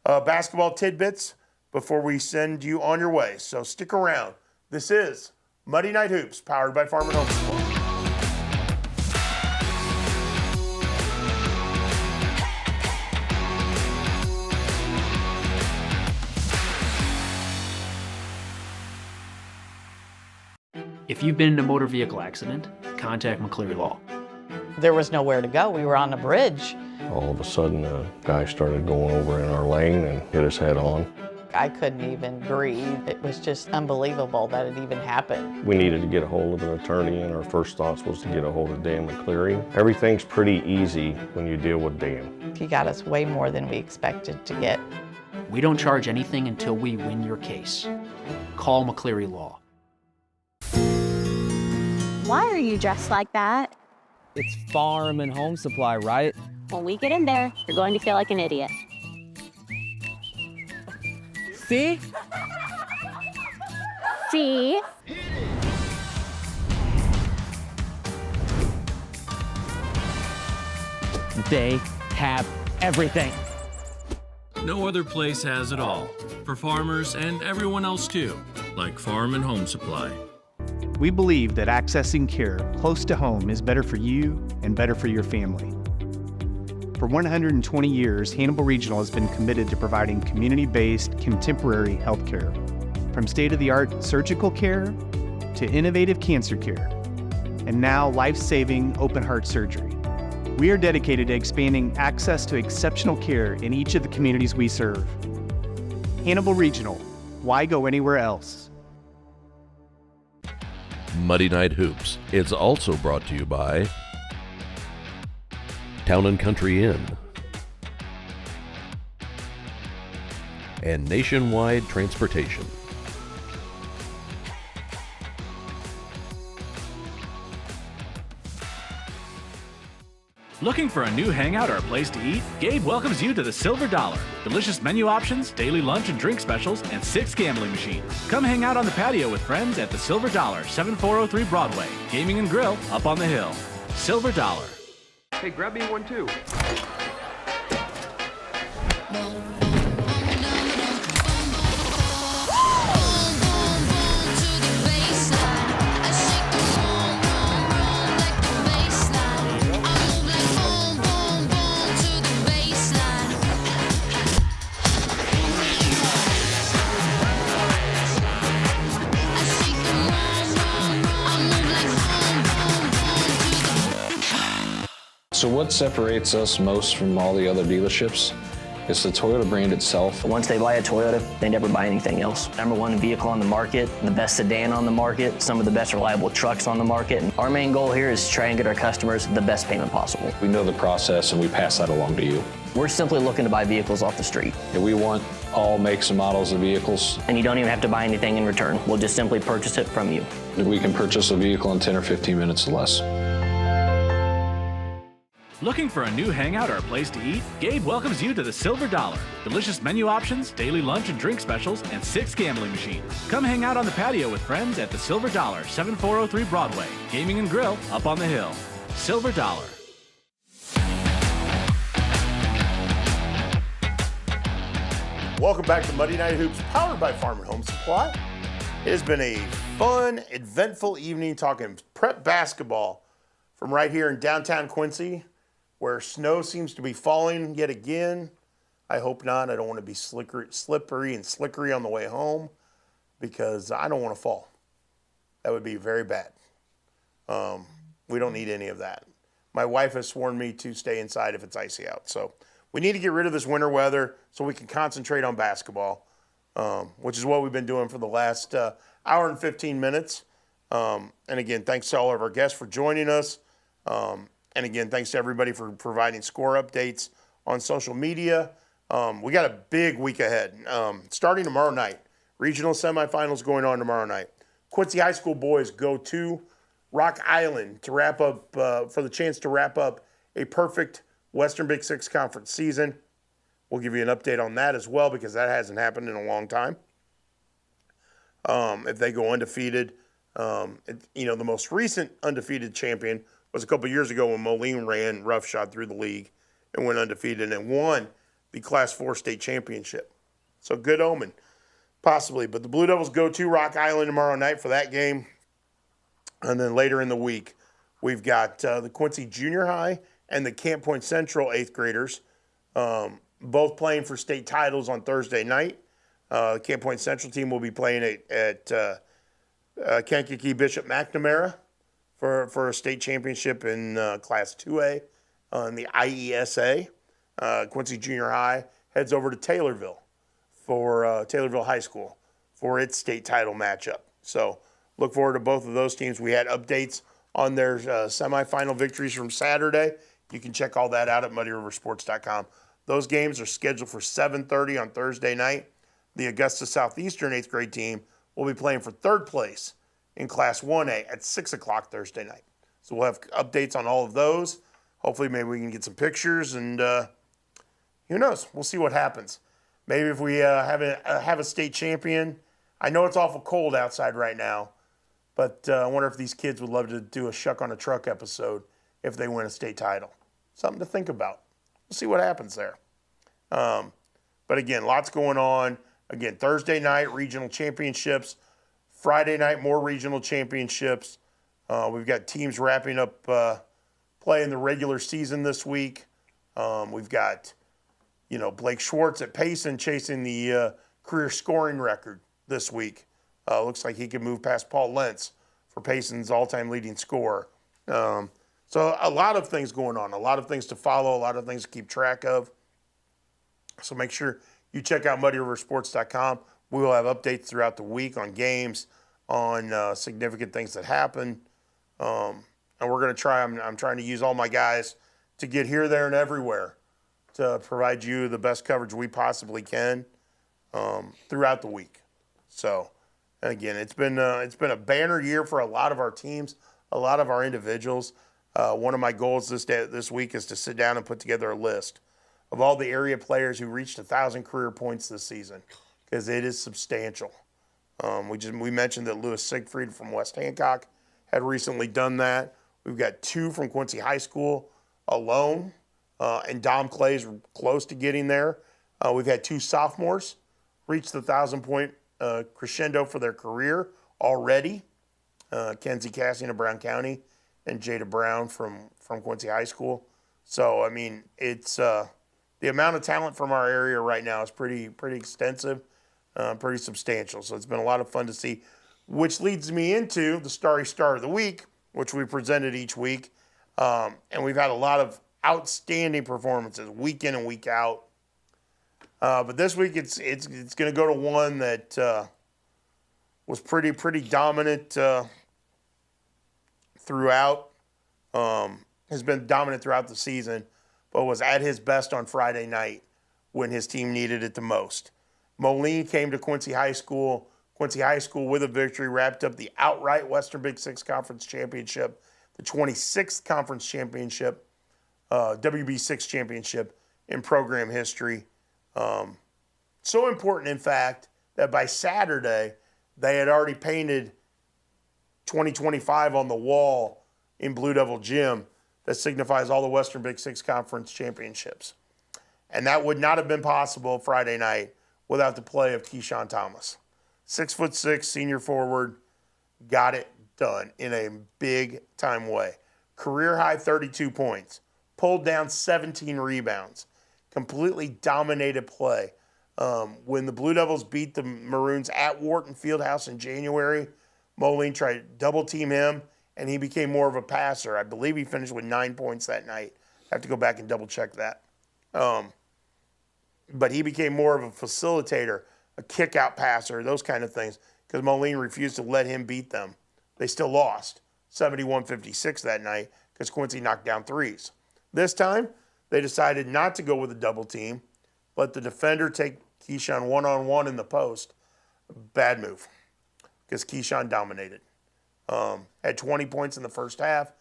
basketball tidbits before we send you on your way. So stick around. This is Muddy Night Hoops, powered by Farm and Home Supply. If you've been in a motor vehicle accident, contact McCleary Law. There was nowhere to go. We were on a bridge. All of a sudden, a guy started going over in our lane and hit his head on. I couldn't even breathe. It was just unbelievable that it even happened. We needed to get a hold of an attorney, and our first thoughts was to get a hold of Dan McCleary. Everything's pretty easy when you deal with Dan. He got us way more than we expected to get. We don't charge anything until we win your case. Call McCleary Law. Why are you dressed like that? It's Farm and Home Supply, right? When we get in there, you're going to feel like an idiot. See? See? They have everything. No other place has it all. For farmers and everyone else too, like Farm and Home Supply. We believe that accessing care close to home is better for you and better for your family. For 120 years, Hannibal Regional has been committed to providing community-based, contemporary health care. From state-of-the-art surgical care to innovative cancer care, and now life-saving open-heart surgery. We are dedicated to expanding access to exceptional care in each of the communities we serve. Hannibal Regional, why go anywhere else? Muddy Night Hoops is also brought to you by Town & Country Inn and Nationwide Transportation. Looking for a new hangout or a place to eat? Gabe welcomes you to the Silver Dollar. Delicious menu options, daily lunch and drink specials, and 6 gambling machines. Come hang out on the patio with friends at the Silver Dollar, 7403 Broadway. Gaming and grill up on the hill. Silver Dollar. Hey, grab me one too. So what separates us most from all the other dealerships? It's the Toyota brand itself. Once they buy a Toyota, they never buy anything else. #1 vehicle on the market, the best sedan on the market, some of the best reliable trucks on the market. And our main goal here is to try and get our customers the best payment possible. We know the process and we pass that along to you. We're simply looking to buy vehicles off the street. And we want all makes and models of vehicles. And you don't even have to buy anything in return. We'll just simply purchase it from you. We can purchase a vehicle in 10 or 15 minutes or less. Looking for a new hangout or a place to eat? Gabe welcomes you to the Silver Dollar. Delicious menu options, daily lunch and drink specials, and 6 gambling machines. Come hang out on the patio with friends at the Silver Dollar, 7403 Broadway. Gaming and grill up on the hill. Silver Dollar. Welcome back to Muddy Night Hoops, powered by Farm and Home Supply. It has been a fun, eventful evening talking prep basketball from right here in downtown Quincy, where snow seems to be falling yet again. I hope not. I don't want to be slippery and slickery on the way home because I don't want to fall. That would be very bad. We don't need any of that. My wife has sworn me to stay inside if it's icy out. So we need to get rid of this winter weather so we can concentrate on basketball. which is what we've been doing for the last hour and 15 minutes. And again, thanks to all of our guests for joining us. And again, thanks to everybody for providing score updates on social media. We got a big week ahead. Starting tomorrow night, regional semifinals going on tomorrow night. Quincy High School boys go to Rock Island to wrap up, for the chance to wrap up a perfect Western Big Six Conference season. We'll give you an update on that as well because that hasn't happened in a long time. If they go undefeated, the most recent undefeated champion was a couple years ago when Moline ran roughshod through the league and went undefeated and won the Class 4 state championship. So good omen, possibly. But the Blue Devils go to Rock Island tomorrow night for that game. And then later in the week, we've got the Quincy Junior High and the Camp Point Central 8th graders, both playing for state titles on Thursday night. The Camp Point Central team will be playing at Kankakee Bishop McNamara for a state championship in Class 2A in the IESA. Quincy Junior High heads over to Taylorville for Taylorville High School for its state title matchup. So look forward to both of those teams. We had updates on their semifinal victories from Saturday. You can check all that out at muddyriversports.com. Those games are scheduled for 7:30 on Thursday night. The Augusta Southeastern 8th grade team will be playing for third place in Class 1A at 6 o'clock Thursday night. So we'll have updates on all of those. Hopefully maybe we can get some pictures, and who knows? We'll see what happens. Maybe if we have a state champion. I know it's awful cold outside right now, but I wonder if these kids would love to do a Shuck on a Truck episode if they win a state title. Something to think about. We'll see what happens there. But again, lots going on. Again, Thursday night, regional championships. Friday night, more regional championships. We've got teams wrapping up play in the regular season this week. We've got, Blake Schwartz at Payson chasing the career scoring record this week. Looks like he can move past Paul Lentz for Payson's all-time leading scorer. So a lot of things going on, a lot of things to follow, a lot of things to keep track of. So make sure you check out muddyriversports.com. We will have updates throughout the week on games, on significant things that happen. And we're going to try, I'm trying to use all my guys to get here, there, and everywhere to provide you the best coverage we possibly can throughout the week. So, and again, it's been a banner year for a lot of our teams, a lot of our individuals. One of my goals this week is to sit down and put together a list of all the area players who reached 1,000 career points this season, because it is substantial. We mentioned that Lewis Siegfried from West Hancock had recently done that. We've got 2 from Quincy High School alone, and Dom Clay's close to getting there. We've had 2 sophomores reach the 1,000-point crescendo for their career already. Kenzie Cassian of Brown County and Jada Brown from Quincy High School. So, I mean, it's the amount of talent from our area right now is pretty extensive, pretty substantial. So it's been a lot of fun to see, which leads me into the Starry Star of the Week, which we presented each week. And we've had a lot of outstanding performances week in and week out. But this week it's going to go to one that was pretty dominant throughout, has been dominant throughout the season, but was at his best on Friday night when his team needed it the most. Moline came to Quincy High School. Quincy High School, with a victory, wrapped up the outright Western Big Six Conference Championship, the 26th Conference Championship, WB6 Championship in program history. So important, in fact, that by Saturday, they had already painted 2025 on the wall in Blue Devil Gym that signifies all the Western Big Six Conference Championships. And that would not have been possible Friday night without the play of Keyshawn Thomas. 6'6", senior forward, got it done in a big-time way. Career-high 32 points, pulled down 17 rebounds, completely dominated play. When the Blue Devils beat the Maroons at Wharton Fieldhouse in January, Moline tried to double-team him, and he became more of a passer. I believe he finished with 9 points that night. I have to go back and double-check that. But he became more of a facilitator, a kick-out passer, those kind of things, because Moline refused to let him beat them. They still lost 71-56 that night because Quincy knocked down threes. This time, they decided not to go with a double team, let the defender take Keyshawn one-on-one in the post. Bad move because Keyshawn dominated. Had 20 points in the first half,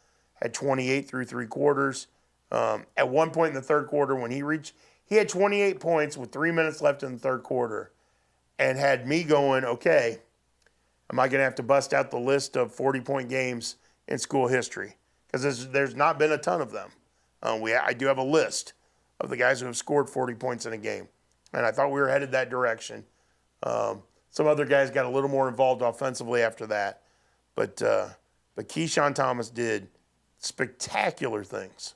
had 28 through three quarters. At one point in the third quarter when he had 28 points with 3 minutes left in the third quarter and had me going, okay, am I going to have to bust out the list of 40-point games in school history? Because there's not been a ton of them. I do have a list of the guys who have scored 40 points in a game, and I thought we were headed that direction. Some other guys got a little more involved offensively after that, but Keyshawn Thomas did spectacular things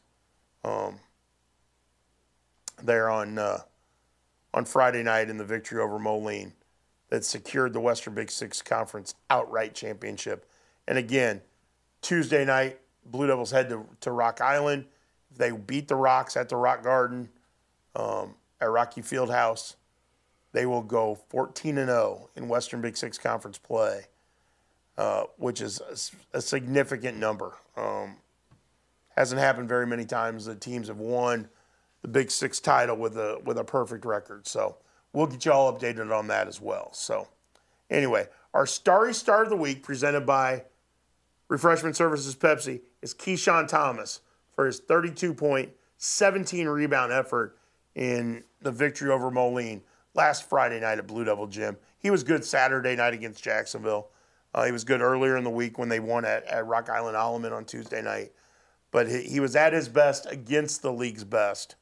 there on Friday night in the victory over Moline that secured the Western Big Six Conference outright championship. And again, Tuesday night, Blue Devils head to Rock Island. If they beat the Rocks at the Rock Garden at Rocky Fieldhouse, they will go 14-0 in Western Big Six Conference play, which is a significant number. Hasn't happened very many times that teams have won the Big Six title with a perfect record. So we'll get you all updated on that as well. So anyway, our Starry Star of the Week presented by Refreshment Services Pepsi is Keyshawn Thomas for his 32-point, 17-rebound effort in the victory over Moline last Friday night at Blue Devil Gym. He was good Saturday night against Jacksonville. He was good earlier in the week when they won at Rock Island Alleman on Tuesday night. But he was at his best against the league's best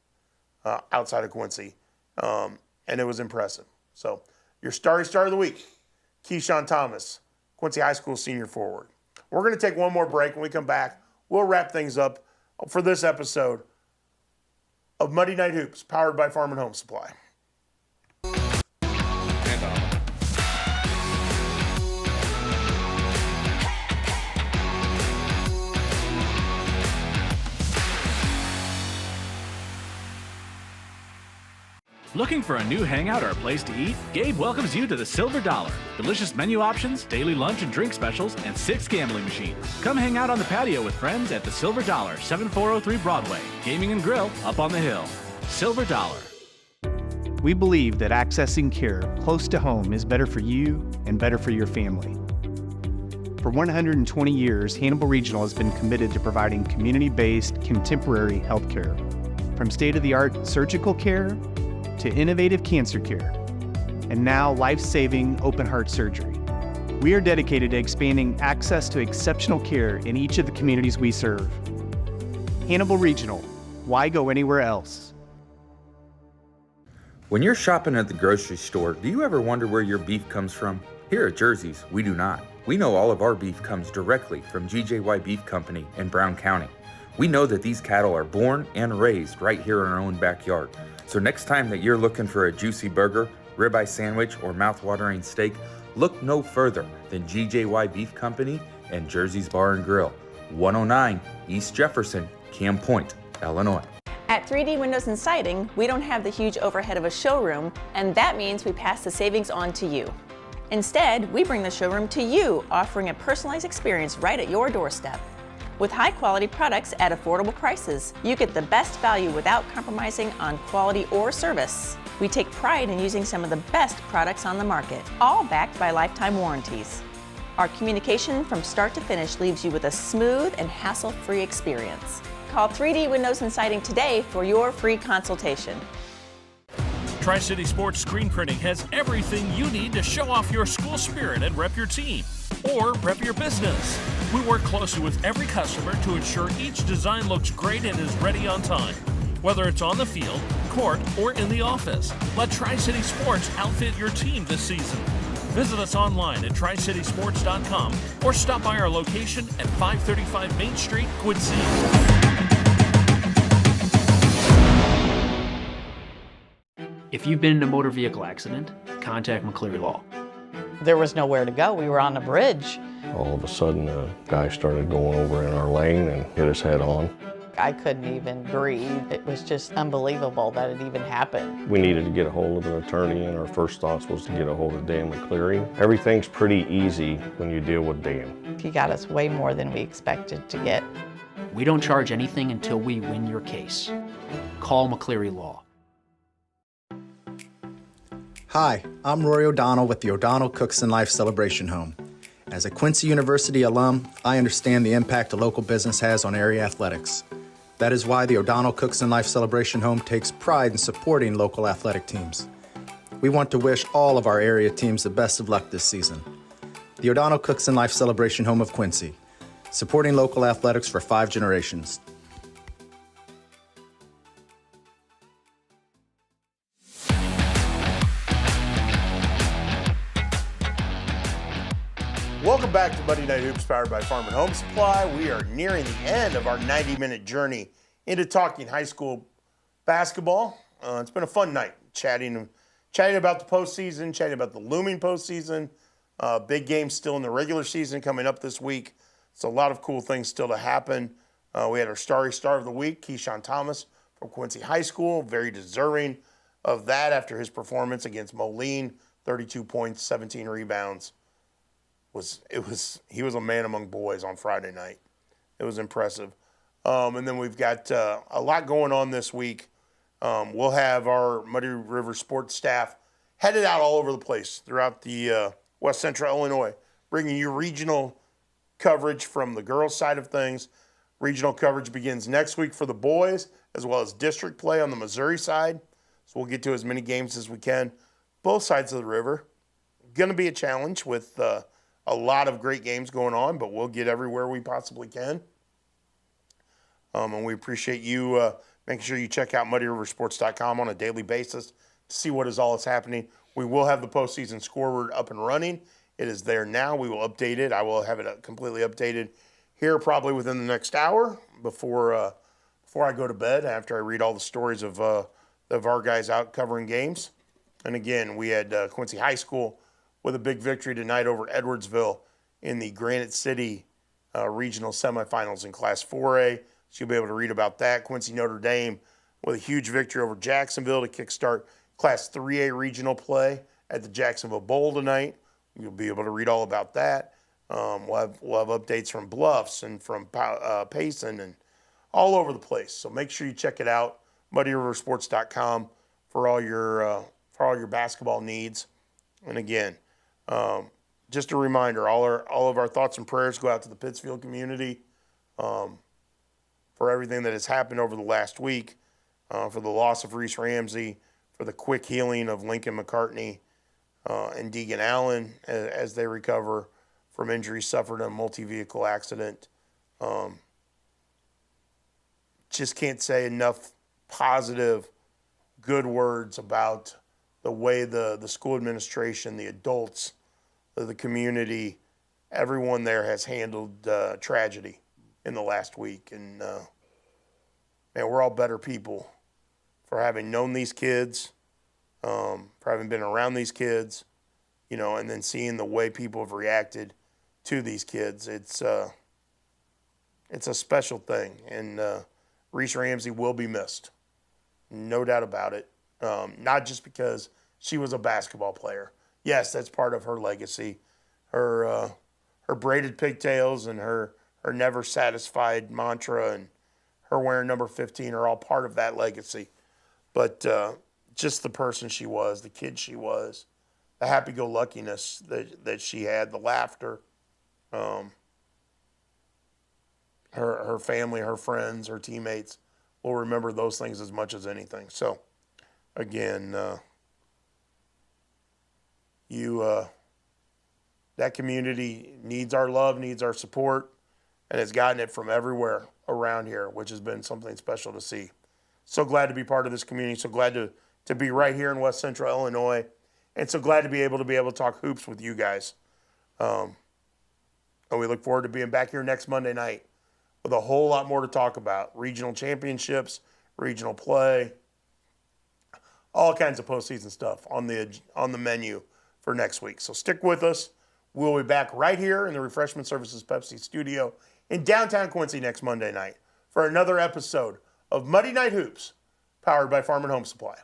outside of Quincy, and it was impressive. So your Starry Star of the Week, Keyshawn Thomas, Quincy High School senior forward. We're going to take one more break. When we come back, we'll wrap things up for this episode of Monday Night Hoops, powered by Farm and Home Supply. Looking for a new hangout or a place to eat? Gabe welcomes you to the Silver Dollar. Delicious menu options, daily lunch and drink specials, and 6 gambling machines. Come hang out on the patio with friends at the Silver Dollar, 7403 Broadway. Gaming and grill up on the hill. Silver Dollar. We believe that accessing care close to home is better for you and better for your family. For 120 years, Hannibal Regional has been committed to providing community-based, contemporary health care. From state-of-the-art surgical care to innovative cancer care, and now life-saving open-heart surgery. We are dedicated to expanding access to exceptional care in each of the communities we serve. Hannibal Regional, why go anywhere else? When you're shopping at the grocery store, do you ever wonder where your beef comes from? Here at Jersey's, we do not. We know all of our beef comes directly from GJY Beef Company in Brown County. We know that these cattle are born and raised right here in our own backyard. So next time that you're looking for a juicy burger, ribeye sandwich, or mouth-watering steak, look no further than GJY Beef Company and Jersey's Bar and Grill, 109 East Jefferson, Cam Point, Illinois. At 3D Windows and Siding, we don't have the huge overhead of a showroom, and that means we pass the savings on to you. Instead, we bring the showroom to you, offering a personalized experience right at your doorstep. With high-quality products at affordable prices, you get the best value without compromising on quality or service. We take pride in using some of the best products on the market, all backed by lifetime warranties. Our communication from start to finish leaves you with a smooth and hassle-free experience. Call 3D Windows and Siding today for your free consultation. Tri-City Sports Screen Printing has everything you need to show off your school spirit and rep your team, or rep your business. We work closely with every customer to ensure each design looks great and is ready on time. Whether it's on the field, court, or in the office, let Tri-City Sports outfit your team this season. Visit us online at tricitysports.com or stop by our location at 535 Main Street, Quincy. If you've been in a motor vehicle accident, contact McCleary Law. There was nowhere to go. We were on a bridge. All of a sudden, a guy started going over in our lane and hit us head on. I couldn't even breathe. It was just unbelievable that it even happened. We needed to get a hold of an attorney, and our first thoughts was to get a hold of Dan McCleary. Everything's pretty easy when you deal with Dan. He got us way more than we expected to get. We don't charge anything until we win your case. Call McCleary Law. Hi, I'm Rory O'Donnell with the O'Donnell Cooks and Life Celebration Home. As a Quincy University alum, I understand the impact a local business has on area athletics. That is why the O'Donnell Cooks and Life Celebration Home takes pride in supporting local athletic teams. We want to wish all of our area teams the best of luck this season. The O'Donnell Cooks and Life Celebration Home of Quincy, supporting local athletics for 5 generations. Welcome back to Monday Night Hoops, powered by Farm and Home Supply. We are nearing the end of our 90-minute journey into talking high school basketball. It's been a fun night, chatting about the postseason, chatting about the looming postseason. Big games still in the regular season coming up this week. So a lot of cool things still to happen. We had our Starry Star of the Week, Keyshawn Thomas from Quincy High School, very deserving of that after his performance against Moline, 32 points, 17 rebounds. He was a man among boys on Friday night. It was impressive. And then we've got a lot going on this week. We'll have our Muddy River sports staff headed out all over the place throughout the West Central Illinois, bringing you regional coverage from the girls' side of things. Regional coverage begins next week for the boys, as well as district play on the Missouri side. So we'll get to as many games as we can, both sides of the river. Going to be a challenge with a lot of great games going on, but we'll get everywhere we possibly can. And we appreciate you making sure you check out MuddyRiverSports.com on a daily basis to see what is happening. We will have the postseason scoreboard up and running. It is there now. We will update it. I will have it completely updated here probably within the next hour before I go to bed, after I read all the stories of our guys out covering games. And again, we had Quincy High School with a big victory tonight over Edwardsville in the Granite City regional semifinals in Class 4A. So you'll be able to read about that. Quincy Notre Dame with a huge victory over Jacksonville to kickstart Class 3A regional play at the Jacksonville Bowl tonight. You'll be able to read all about that. We'll have updates from Bluffs and from Payson and all over the place. So make sure you check it out, MuddyRiverSports.com, for all your basketball needs. And again, just a reminder, all of our thoughts and prayers go out to the Pittsfield community for everything that has happened over the last week, for the loss of Reese Ramsey, for the quick healing of Lincoln McCartney and Deegan Allen as they recover from injuries suffered in a multi-vehicle accident. Just can't say enough positive, good words about the way the school administration, the adults, the community, everyone there has handled tragedy in the last week. And man, we're all better people for having known these kids, for having been around these kids, and then seeing the way people have reacted to these kids. It's a special thing. And Reese Ramsey will be missed. No doubt about it. Not just because she was a basketball player. Yes, that's part of her legacy. Her braided pigtails and her never satisfied mantra and her wearing number 15 are all part of that legacy. But just the person she was, the kid she was, the happy-go-luckiness that she had, the laughter, her family, her friends, her teammates will remember those things as much as anything. So, again, that community needs our love, needs our support, and has gotten it from everywhere around here, which has been something special to see. So glad to be part of this community. So glad to be right here in West Central Illinois, and so glad to be able to talk hoops with you guys. And we look forward to being back here next Monday night with a whole lot more to talk about. Regional championships, regional play, all kinds of postseason stuff on the menu for next week. So stick with us. We'll be back right here in the Refreshment Services Pepsi studio in downtown Quincy next Monday night for for another episode of Muddy Night Hoops, powered by Farm and Home Supply.